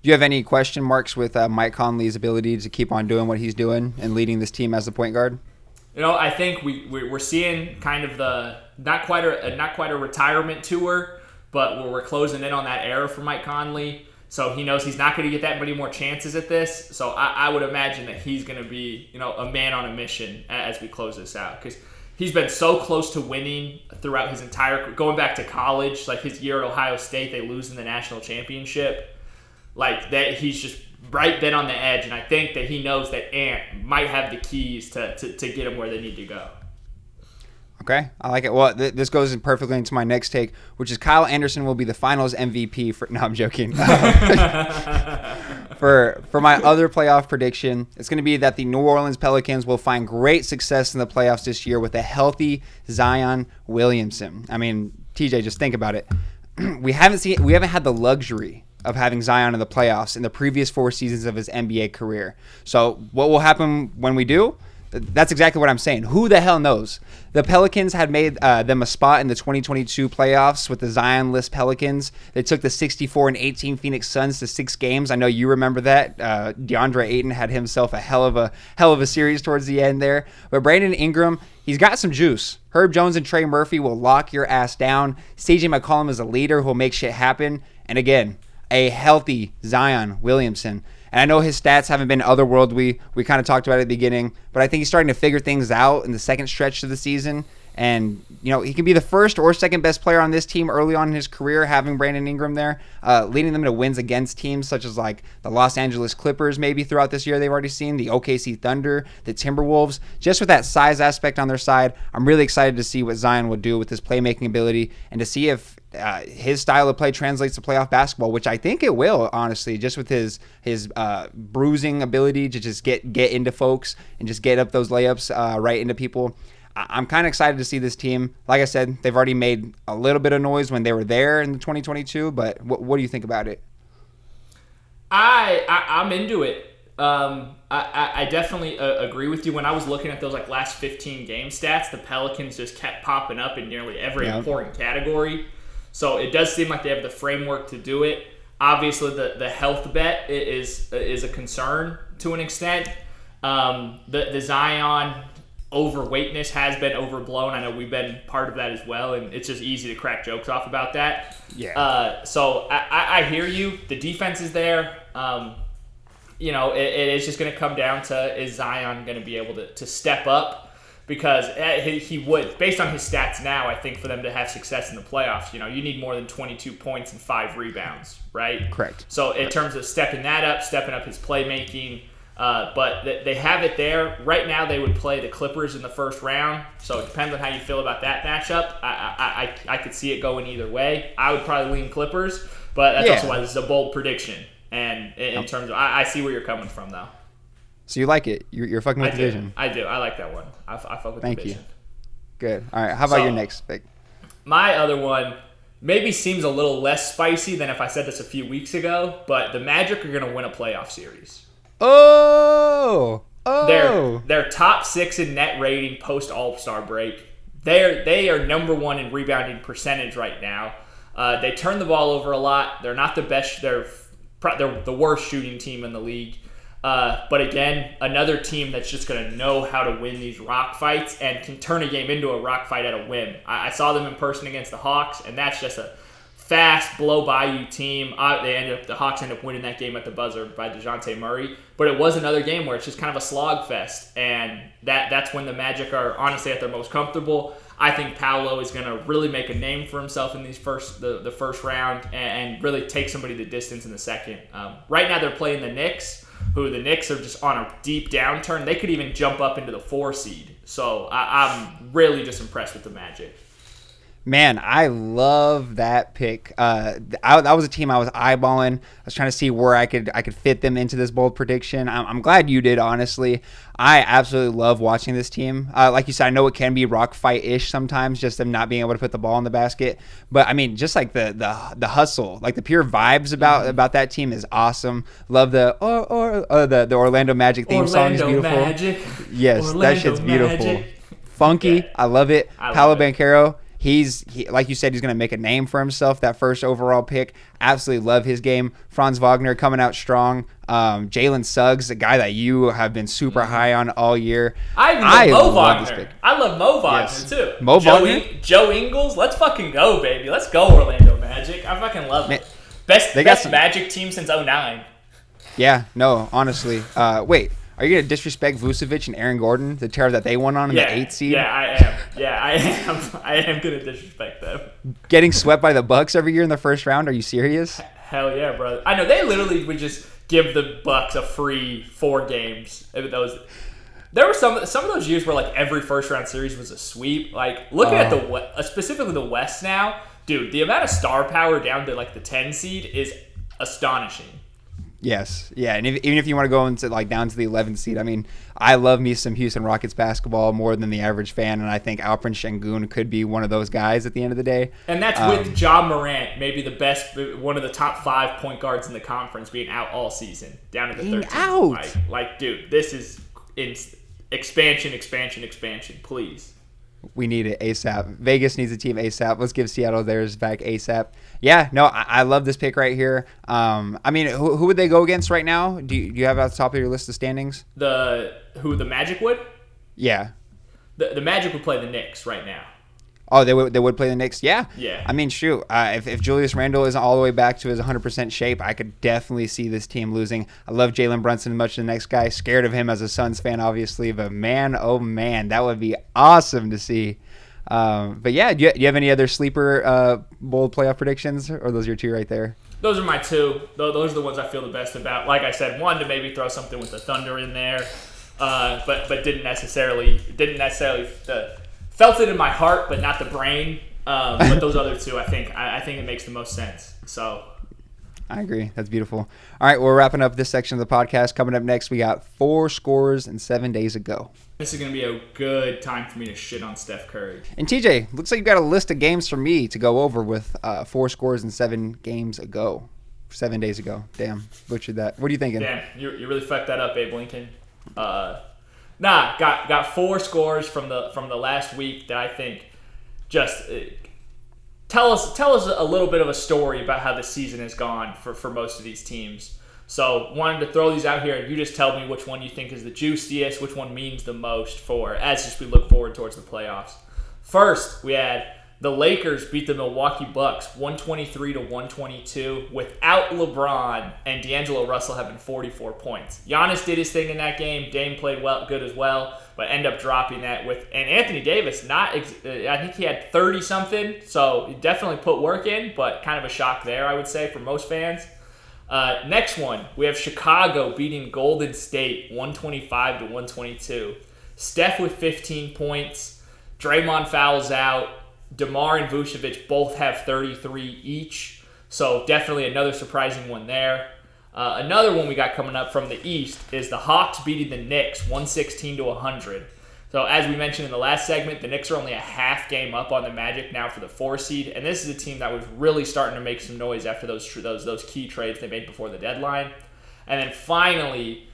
Do you have any question marks with Mike Conley's ability to keep on doing what he's doing and leading this team as the point guard? I think we're seeing kind of the not quite a retirement tour, but we're closing in on that era for Mike Conley. So he knows he's not going to get that many more chances at this. So I would imagine that he's going to be, a man on a mission as we close this out, because he's been so close to winning throughout his entire, going back to college, like his year at Ohio State, they lose in the national championship. Like that, he's just right been on the edge, and I think that he knows that Ant might have the keys to get him where they need to go. Okay, I like it. Well, this goes in perfectly into my next take, which is Kyle Anderson will be the Finals MVP for. No, I'm joking. For my other playoff prediction, it's going to be that the New Orleans Pelicans will find great success in the playoffs this year with a healthy Zion Williamson. I mean, TJ, just think about it. We haven't had the luxury of having Zion in the playoffs in the previous 4 seasons of his NBA career. So what will happen when we do? That's exactly what I'm saying. Who the hell knows? The Pelicans had made them a spot in the 2022 playoffs with the Zion-less Pelicans. They took the 64-18 Phoenix Suns to 6 games. I know you remember that. DeAndre Ayton had himself a hell of a series towards the end there. But Brandon Ingram, he's got some juice. Herb Jones and Trey Murphy will lock your ass down. CJ McCollum is a leader who will make shit happen. And again, a healthy Zion Williamson. And I know his stats haven't been otherworldly. We kind of talked about it at the beginning, but I think he's starting to figure things out in the second stretch of the season. And, he can be the first or second best player on this team early on in his career, having Brandon Ingram there, leading them to wins against teams such as like the Los Angeles Clippers maybe throughout this year they've already seen, the OKC Thunder, the Timberwolves. Just with that size aspect on their side, I'm really excited to see what Zion will do with his playmaking ability and to see if his style of play translates to playoff basketball, which I think it will, honestly, just with his bruising ability to just get into folks and just get up those layups right into people. I'm kind of excited to see this team. Like I said, they've already made a little bit of noise when they were there in the 2022, but what do you think about it? I'm into it. I definitely agree with you. When I was looking at those last 15 game stats, the Pelicans just kept popping up in nearly every important category. So it does seem like they have the framework to do it. Obviously, the health bet is a concern to an extent. The Zion overweightness has been overblown. I know we've been part of that as well, and it's just easy to crack jokes off about that. Yeah. So I hear you. The defense is there. It is just going to come down to, is Zion going to be able to step up? Because he would, based on his stats now, I think for them to have success in the playoffs, you need more than 22 points and 5 rebounds, right? Correct. So in terms of stepping up his playmaking, but they have it there. Right now they would play the Clippers in the first round, so it depends on how you feel about that matchup. I could see it going either way. I would probably lean Clippers, but that's also why this is a bold prediction. And in terms of, I see where you're coming from, though. So you like it? You're fucking with the vision. I do. I like that one. I fuck with the vision. Thank you. Good. All right. How about your next pick? My other one maybe seems a little less spicy than if I said this a few weeks ago, but the Magic are going to win a playoff series. Oh. They're top 6 in net rating post All-Star break. They are number 1 in rebounding percentage right now. They turn the ball over a lot. They're not the best. They're the worst shooting team in the league. But again, another team that's just going to know how to win these rock fights and can turn a game into a rock fight at a whim. I saw them in person against the Hawks, and that's just a fast, blow-by-you team. The Hawks end up winning that game at the buzzer by DeJounte Murray. But it was another game where it's just kind of a slogfest, and that's when the Magic are honestly at their most comfortable. I think Paolo is going to really make a name for himself in the first round and really take somebody the distance in the second. Right now they're playing the Knicks, who the Knicks are just on a deep downturn. They could even jump up into the 4 seed. So I'm really just impressed with the Magic. Man, I love that pick. That was a team I was eyeballing. I was trying to see where I could fit them into this bold prediction. I'm glad you did, honestly. I absolutely love watching this team. Like you said, I know it can be rock fight-ish sometimes, just them not being able to put the ball in the basket. But I mean, just like the hustle, like the pure vibes about that team is awesome. Love the Orlando Magic theme song is beautiful. Magic. Yes, Orlando that shit's beautiful. Magic. Funky, Yeah. I love it. I Paolo love it. Banchero. He, like you said, he's going to make a name for himself. That first overall pick, absolutely love his game. Franz Wagner coming out strong. Jalen Suggs, a guy that you have been super high on all year. I love Mo love this Wagner. pick. I love Mo Wagner Yes. too. Mo Wagner? Joe Ingles, let's fucking go, baby. Let's go, Orlando Magic. I fucking love it. Best Magic team since 2009. Yeah, no, honestly. Wait, are you going to disrespect Vucevic and Aaron Gordon, the tear that they won on in the 8th seed? Yeah, I am. Yeah, I am. I am going to disrespect them. Getting swept by the Bucks every year in the first round? Are you serious? Hell yeah, brother. I know they literally would just give the Bucks a free 4 games. There were some of those years where like every first round series was a sweep. Like looking at specifically the West now, dude, the amount of star power down to like the 10 seed is astonishing. Yes, yeah, and even if you want to go into like down to the 11th seed, I mean, I love me some Houston Rockets basketball more than the average fan, and I think Alperen Şengün could be one of those guys at the end of the day. And that's with Ja Morant, maybe the best, one of the top 5 point guards in the conference, being out all season, down to the 13th. Out. Like, dude, this is expansion, please. We need it ASAP. Vegas needs a team ASAP. Let's give Seattle theirs back ASAP. Yeah, no, I love this pick right here. I mean, who would they go against right now? Do you have at the top of your list of standings? The Magic would? Yeah. The Magic would play the Knicks right now. Oh, they would play the Knicks? Yeah. Yeah. I mean, shoot, if Julius Randle isn't all the way back to his 100% shape, I could definitely see this team losing. I love Jalen Brunson much the next guy. Scared of him as a Suns fan, obviously. But, man, oh, man, that would be awesome to see. But, yeah, do you have any other sleeper bold playoff predictions? Or those are your 2 right there? Those are my 2. Those are the ones I feel the best about. Like I said, one to maybe throw something with the Thunder in there. But didn't necessarily felt it in my heart, but not the brain. But those other 2, I think it makes the most sense. So, I agree. That's beautiful. All right, we're wrapping up this section of the podcast. Coming up next, we got 4 scores and 7 days ago. This is going to be a good time for me to shit on Steph Curry. And TJ, looks like you've got a list of games for me to go over with 4 scores and 7 games ago. 7 days ago. Damn, butchered that. What are you thinking? Damn, you really fucked that up, Abe Lincoln. Got 4 scores from the last week that I think just tell us a little bit of a story about how the season has gone for most of these teams. So wanted to throw these out here, and you just tell me which one you think is the juiciest, which one means the most as we look forward towards the playoffs. First, we had the Lakers beat the Milwaukee Bucks 123-122 without LeBron and D'Angelo Russell having 44 points. Giannis did his thing in that game. Dame played good as well, but ended up dropping that and Anthony Davis, I think he had 30 something, so he definitely put work in, but kind of a shock there, I would say, for most fans. Next one, we have Chicago beating Golden State 125-122. Steph with 15 points. Draymond fouls out. DeMar and Vucevic both have 33 each. So definitely another surprising one there. Another one we got coming up from the East is the Hawks beating the Knicks 116-100. So as we mentioned in the last segment, the Knicks are only a half game up on the Magic now for the 4 seed, and this is a team that was really starting to make some noise after those key trades they made before the deadline. And then finally,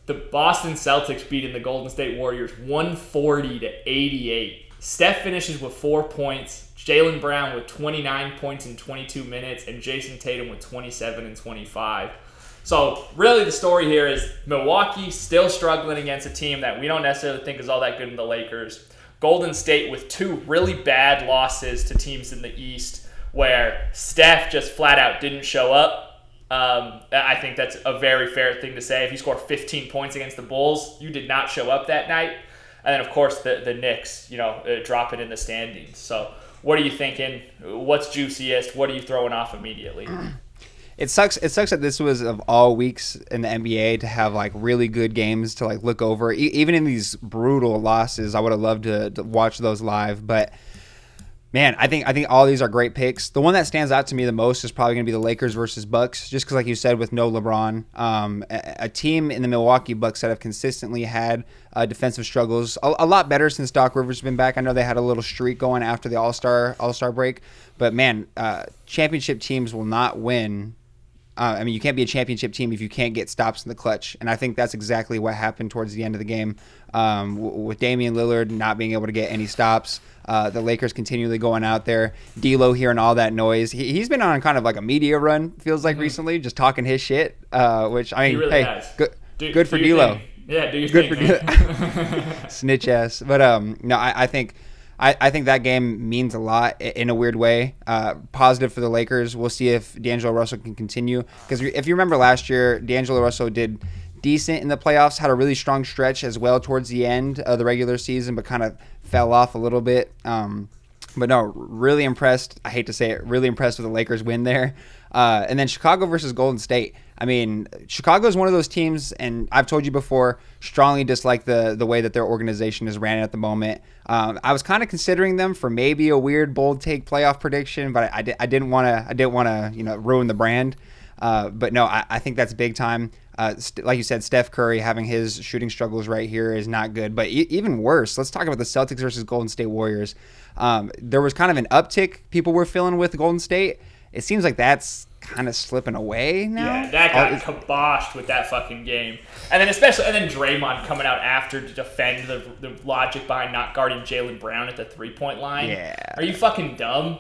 the Boston Celtics beating the Golden State Warriors 140-88. Steph finishes with 4 points, Jaylen Brown with 29 points in 22 minutes, and Jason Tatum with 27 and 25. So really the story here is Milwaukee still struggling against a team that we don't necessarily think is all that good in the Lakers. Golden State with 2 really bad losses to teams in the East where Steph just flat out didn't show up. I think that's a very fair thing to say. If you score 15 points against the Bulls, you did not show up that night. And then, of course, the Knicks, dropping in the standings. So what are you thinking? What's juiciest? What are you throwing off immediately? It sucks that this was of all weeks in the NBA to have like really good games to like look over. Even in these brutal losses, I would have loved to watch those live. But Man, I think all these are great picks. The one that stands out to me the most is probably going to be the Lakers versus Bucks, just because, like you said, with no LeBron, a team in the Milwaukee Bucks that have consistently had defensive struggles, a lot better since Doc Rivers has been back. I know they had a little streak going after the All-Star break, but man, championship teams will not win. You can't be a championship team if you can't get stops in the clutch, and I think that's exactly what happened towards the end of the game with Damian Lillard not being able to get any stops. The Lakers continually going out there. D'Lo hearing all that noise. He's been on kind of like a media run, feels like recently, just talking his shit. Which I mean, he really hey, has. Good for D'Lo. Yeah, do your Good thing. for snitch ass. But no, I think that game means a lot in a weird way. Positive for the Lakers. We'll see if D'Angelo Russell can continue. Because if you remember last year, D'Angelo Russell did decent in the playoffs, had a really strong stretch as well towards the end of the regular season, but kind of fell off a little bit. But no, really impressed. I hate to say it, really impressed with the Lakers win there. And then Chicago versus Golden State. I mean, Chicago is one of those teams, and I've told you before, strongly dislike the way that their organization is ran at the moment. I was kind of considering them for maybe a weird bold take playoff prediction, but I didn't want to ruin the brand. But no, I think that's big time. Like you said, Steph Curry having his shooting struggles right here is not good. But even worse, let's talk about the Celtics versus Golden State Warriors. There was kind of an uptick people were feeling with Golden State. It seems like that's kind of slipping away now. Yeah, that got kiboshed with that fucking game. And then Draymond coming out after to defend the logic behind not guarding Jaylen Brown at the 3-point line. Yeah. Are you fucking dumb?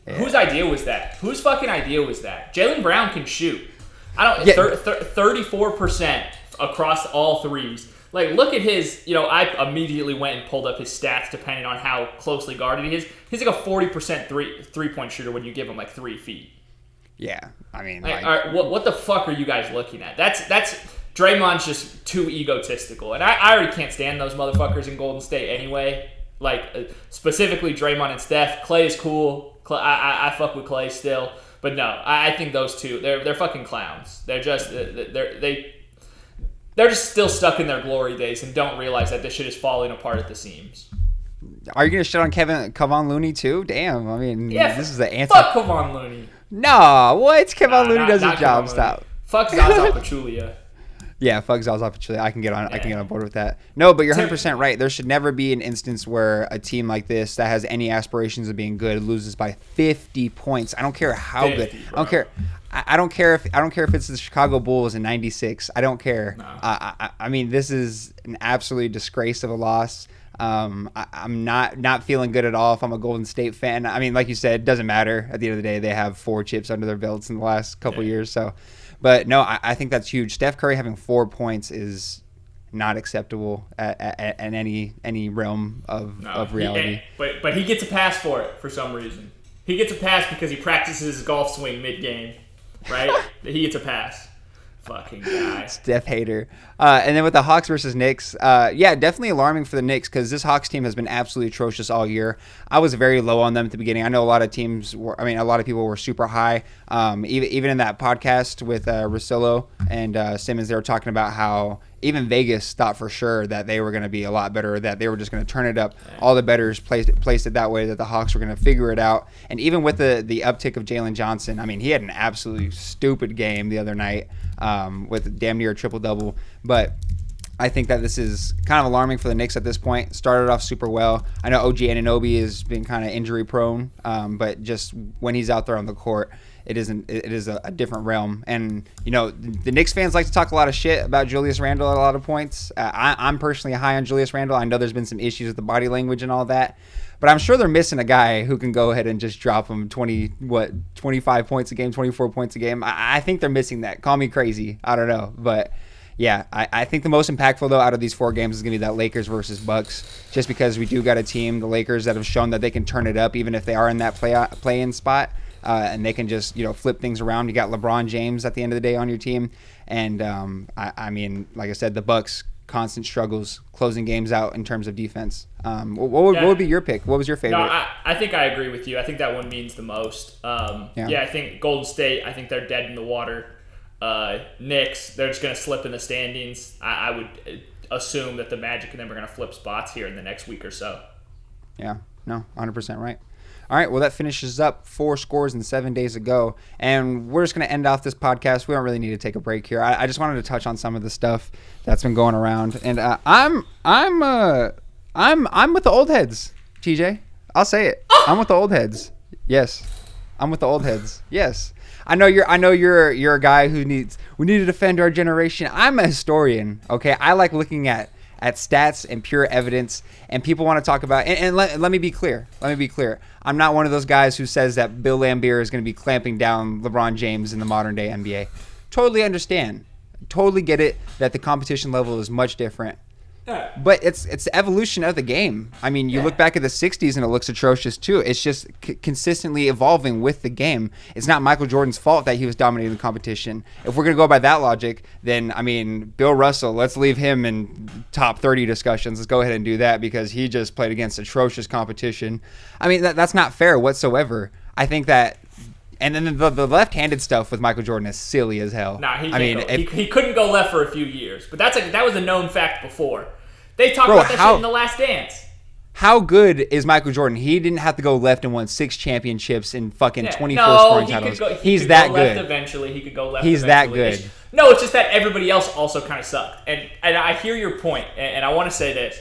Yeah. Whose idea was that? Whose fucking idea was that? Jaylen Brown can shoot. 34% across all threes. Like, look at his, I immediately went and pulled up his stats depending on how closely guarded he is. He's like a 40% three-point shooter when you give him like 3 feet. Yeah, I mean, all right, what the fuck are you guys looking at? That's Draymond's just too egotistical, and I already can't stand those motherfuckers in Golden State anyway. Like specifically Draymond and Steph. Clay is cool. I fuck with Clay still, but no, I think those two they're fucking clowns. They're just they're just still stuck in their glory days and don't realize that this shit is falling apart at the seams. Are you gonna shit on Kevon Looney too? Damn, I mean, yeah, this is the answer. Fuck Kevon Looney. No, what? Kevon Looney does his job. Stop. Fuck Zaza Pachulia. Yeah, fuck Zaza Pachulia. I can get on board with that. No, but you're 100% right. There should never be an instance where a team like this that has any aspirations of being good loses by 50 points. I don't care how good. I don't care. I don't care if it's the Chicago Bulls in '96. I don't care. No. I mean, this is an absolute disgrace of a loss. I'm not feeling good at all if I'm a Golden State fan. I mean, like you said, it doesn't matter. At the end of the day, they have 4 chips under their belts in the last couple years. So, but no, I think that's huge. Steph Curry having 4 points is not acceptable in any realm of reality. But he gets a pass for it for some reason. He gets a pass because he practices his golf swing mid-game, right? He gets a pass. Fucking guy. Steph hater. And then with the Hawks versus Knicks, definitely alarming for the Knicks because this Hawks team has been absolutely atrocious all year. I was very low on them at the beginning. I know a lot of people were super high. Even in that podcast with Russillo and Simmons, they were talking about how even Vegas thought for sure that they were going to be a lot better, that they were just going to turn it up. All the bettors placed it that way, that the Hawks were going to figure it out. And even with the uptick of Jalen Johnson, I mean, he had an absolutely stupid game the other night with damn near a triple-double. But I think that this is kind of alarming for the Knicks at this point. Started off super well. I know OG Anunoby has been kind of injury-prone, but just when he's out there on the court, it is a different realm. And, the Knicks fans like to talk a lot of shit about Julius Randle at a lot of points. I'm personally high on Julius Randle. I know there's been some issues with the body language and all that. But I'm sure they're missing a guy who can go ahead and just drop them 25 points a game, 24 points a game. I think they're missing that. Call me crazy. I don't know. But, yeah, I think the most impactful, though, out of these 4 games is going to be that Lakers versus Bucks, just because we do got a team, the Lakers, that have shown that they can turn it up even if they are in that play-in spot. And they can just, flip things around. You got LeBron James at the end of the day on your team. And, I mean, like I said, the Bucks, constant struggles closing games out in terms of defense. What would be your pick? What was your favorite? No, I think I agree with you. I think that one means the most. I think Golden State, I think they're dead in the water. Knicks, they're just going to slip in the standings. I would assume that the Magic and them are going to flip spots here in the next week or so. Yeah, no, 100% right. All right, well, that finishes up 4 scores and 7 days ago, and we're just going to end off this podcast. We don't really need to take a break here. I just wanted to touch on some of the stuff that's been going around, and I'm with the old heads, TJ. I'll say it. I'm with the old heads. Yes, I'm with the old heads. Yes, I know you're a guy we need to defend our generation. I'm a historian. Okay, I like looking at stats and pure evidence, and people want to talk about and let me be clear. I'm not one of those guys who says that Bill Laimbeer is going to be clamping down LeBron James in the modern day NBA. Totally understand. Totally get it that the competition level is much different. But it's the evolution of the game. I mean, you look back at the 60s and it looks atrocious too. It's just consistently evolving with the game. It's not Michael Jordan's fault that he was dominating the competition. If we're going to go by that logic, then, I mean, Bill Russell, let's leave him in top 30 discussions. Let's go ahead and do that because he just played against atrocious competition. I mean, that's not fair whatsoever. I think that... And then the left-handed stuff with Michael Jordan is silly as hell. Nah, he couldn't go left for a few years. But that was a known fact before. They talked about that shit in The Last Dance. How good is Michael Jordan? He didn't have to go left and won 6 championships and fucking 24 scoring titles. He's that good. Eventually, he could go left. He's that good. No, it's just that everybody else also kind of sucked. And I hear your point, and I want to say this.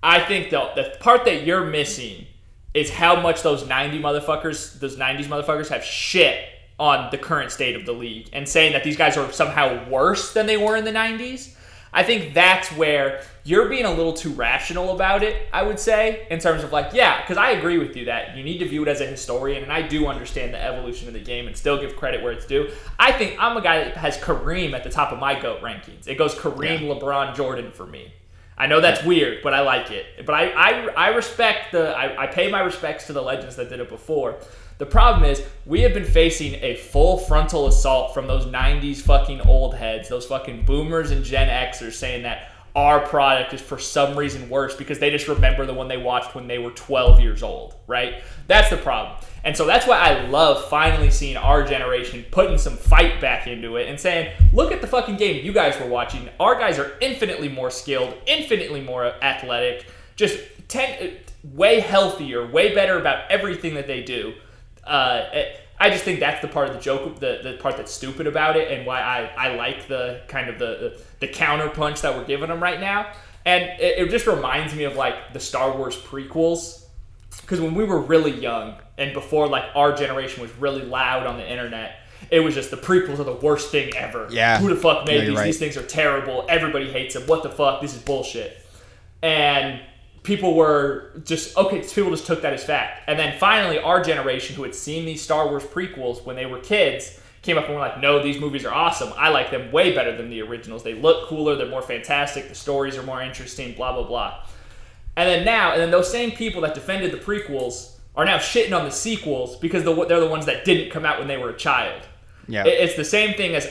I think the part that you're missing is how much those 90s motherfuckers have shit on the current state of the league and saying that these guys are somehow worse than they were in the 90s. I think that's where you're being a little too rational about it, I would say, in terms of because I agree with you that you need to view it as a historian, and I do understand the evolution of the game and still give credit where it's due. I think I'm a guy that has Kareem at the top of my GOAT rankings. It goes Kareem, LeBron, Jordan for me. I know that's weird, but I like it. But I respect I pay my respects to the legends that did it before. The problem is we have been facing a full frontal assault from those 90s fucking old heads, those fucking boomers and Gen Xers saying that our product is for some reason worse because they just remember the one they watched when they were 12 years old, right? That's the problem. And so that's why I love finally seeing our generation putting some fight back into it and saying, look at the fucking game you guys were watching. Our guys are infinitely more skilled, infinitely more athletic, just way healthier, way better about everything that they do. I just think that's the part of the joke, the part that's stupid about it, and why I like the kind of the counter punch that we're giving them right now. And it just reminds me of the Star Wars prequels, because when we were really young and before our generation was really loud on the internet, it was just the prequels are the worst thing ever. Yeah. Who the fuck made these? Right. These things are terrible. Everybody hates them. What the fuck? This is bullshit. And people were just, people just took that as fact. And then finally, our generation who had seen these Star Wars prequels when they were kids came up and were like, no, these movies are awesome. I like them way better than the originals. They look cooler. They're more fantastic. The stories are more interesting, blah, blah, blah. And then those same people that defended the prequels are now shitting on the sequels because they're the ones that didn't come out when they were a child. Yeah. It's the same thing as,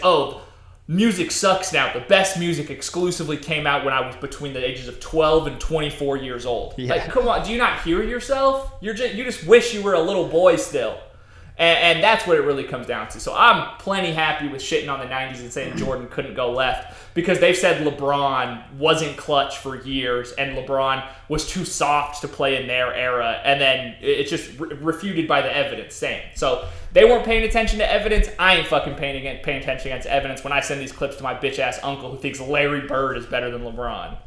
music sucks now. The best music exclusively came out when I was between the ages of 12 and 24 years old. Yeah. Come on, do you not hear yourself? You just wish you were a little boy still. And that's what it really comes down to. So I'm plenty happy with shitting on the 90s and saying Jordan couldn't go left because they've said LeBron wasn't clutch for years and LeBron was too soft to play in their era. And then it's just refuted by the evidence saying. So they weren't paying attention to evidence. I ain't fucking paying attention against evidence when I send these clips to my bitch-ass uncle who thinks Larry Bird is better than LeBron.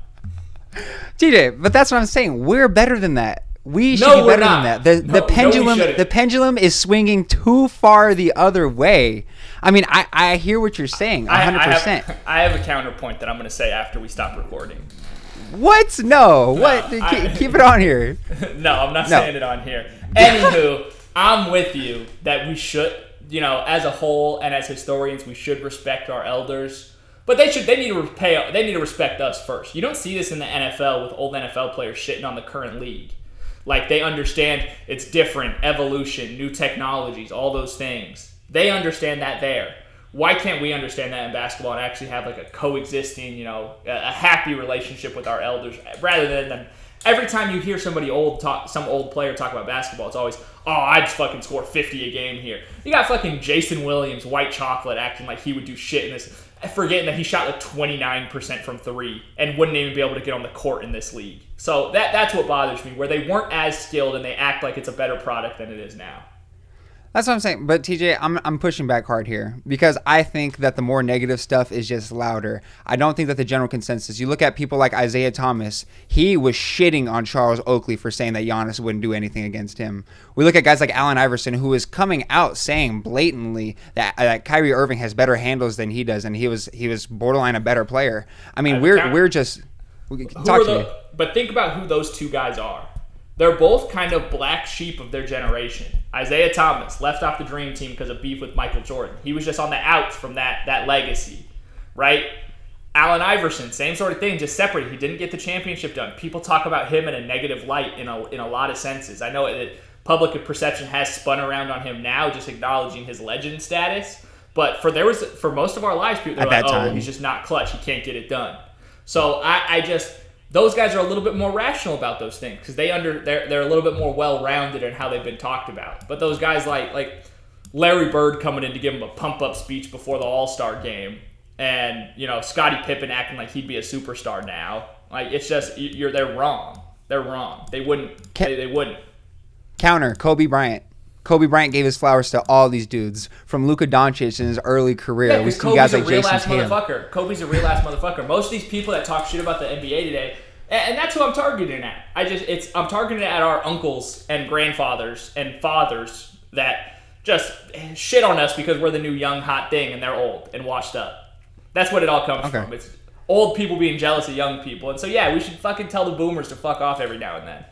TJ, but that's what I'm saying. We're better than that. We should be better than that. The pendulum is swinging too far the other way. I mean, I hear what you're saying, 100%. I have a counterpoint that I'm going to say after we stop recording. What? No. What? Keep it on here. No, I'm not saying it on here. Anywho, I'm with you that we should, as a whole and as historians, we should respect our elders. But they need to respect us first. You don't see this in the NFL with old NFL players shitting on the current league. They understand it's different, evolution, new technologies, all those things. They understand that there. Why can't we understand that in basketball and actually have a coexisting, a happy relationship with our elders rather than every time you hear some old player talk about basketball, it's always, I just fucking score 50 a game here. You got fucking Jason Williams, white chocolate, acting like he would do shit in this. forgetting that he shot like 29% from three and wouldn't even be able to get on the court in this league. So that's what bothers me, where they weren't as skilled and they act like it's a better product than it is now. That's what I'm saying. But TJ, I'm pushing back hard here because I think that the more negative stuff is just louder. I don't think that the general consensus, you look at people like Isaiah Thomas, he was shitting on Charles Oakley for saying that Giannis wouldn't do anything against him. We look at guys like Allen Iverson, who is coming out saying blatantly that Kyrie Irving has better handles than he does, and he was borderline a better player. I mean, we're just talk to me. But think about who those two guys are. They're both kind of black sheep of their generation. Isaiah Thomas left off the Dream Team because of beef with Michael Jordan. He was just on the outs from that legacy, right? Allen Iverson, same sort of thing, just separate. He didn't get the championship done. People talk about him in a negative light in a lot of senses. I know that public perception has spun around on him now, just acknowledging his legend status. But for most of our lives, people are like, oh, he's just not clutch. He can't get it done. So those guys are a little bit more rational about those things because they're a little bit more well-rounded in how they've been talked about. But those guys like Larry Bird coming in to give him a pump-up speech before the All-Star game, and Scottie Pippen acting like he'd be a superstar now. Like, it's just they're wrong. They're wrong. They wouldn't. They wouldn't. Counter, Kobe Bryant. Kobe Bryant gave his flowers to all these dudes, from Luka Doncic in his early career. Yeah, because Kobe's a real-ass motherfucker. Kobe's a real-ass motherfucker. Most of these people that talk shit about the NBA today, and that's who I'm targeting at. I'm targeting at our uncles and grandfathers and fathers that just shit on us because we're the new young hot thing and they're old and washed up. That's what it all comes from. It's old people being jealous of young people. And so, yeah, we should fucking tell the boomers to fuck off every now and then.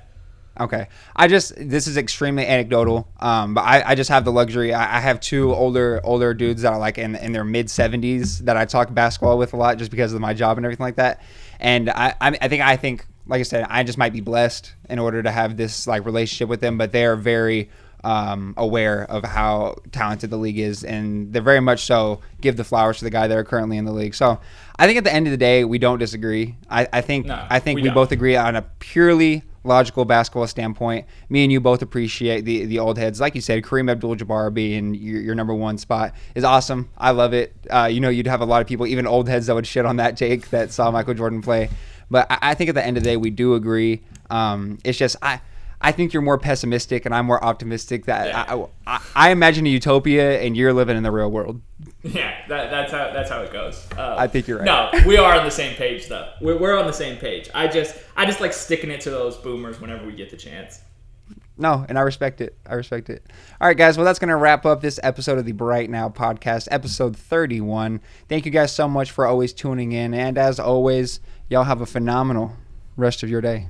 Okay. This is extremely anecdotal, but I just have the luxury. I have two older dudes that are like in their mid 70s that I talk basketball with a lot just because of my job and everything like that. And I think, like I said, I just might be blessed in order to have this like relationship with them, but they are very aware of how talented the league is, and they're very much so give the flowers to the guy that are currently in the league. So I think at the end of the day, we don't disagree. I think we both agree on a purely logical basketball standpoint. Me and you both appreciate the old heads. Like you said, Kareem Abdul-Jabbar being your number one spot is awesome. I love it. You'd have a lot of people, even old heads, that would shit on that take that saw Michael Jordan play. But I think at the end of the day, we do agree. It's just I think you're more pessimistic and I'm more optimistic. That I imagine a utopia and you're living in the real world. Yeah, that's how it goes. I think you're right. No, we are on the same page though. We're on the same page. I just like sticking it to those boomers whenever we get the chance. No, and I respect it. All right, guys. Well, that's going to wrap up this episode of the Bright Now podcast, episode 31. Thank you guys so much for always tuning in. And as always, y'all have a phenomenal rest of your day.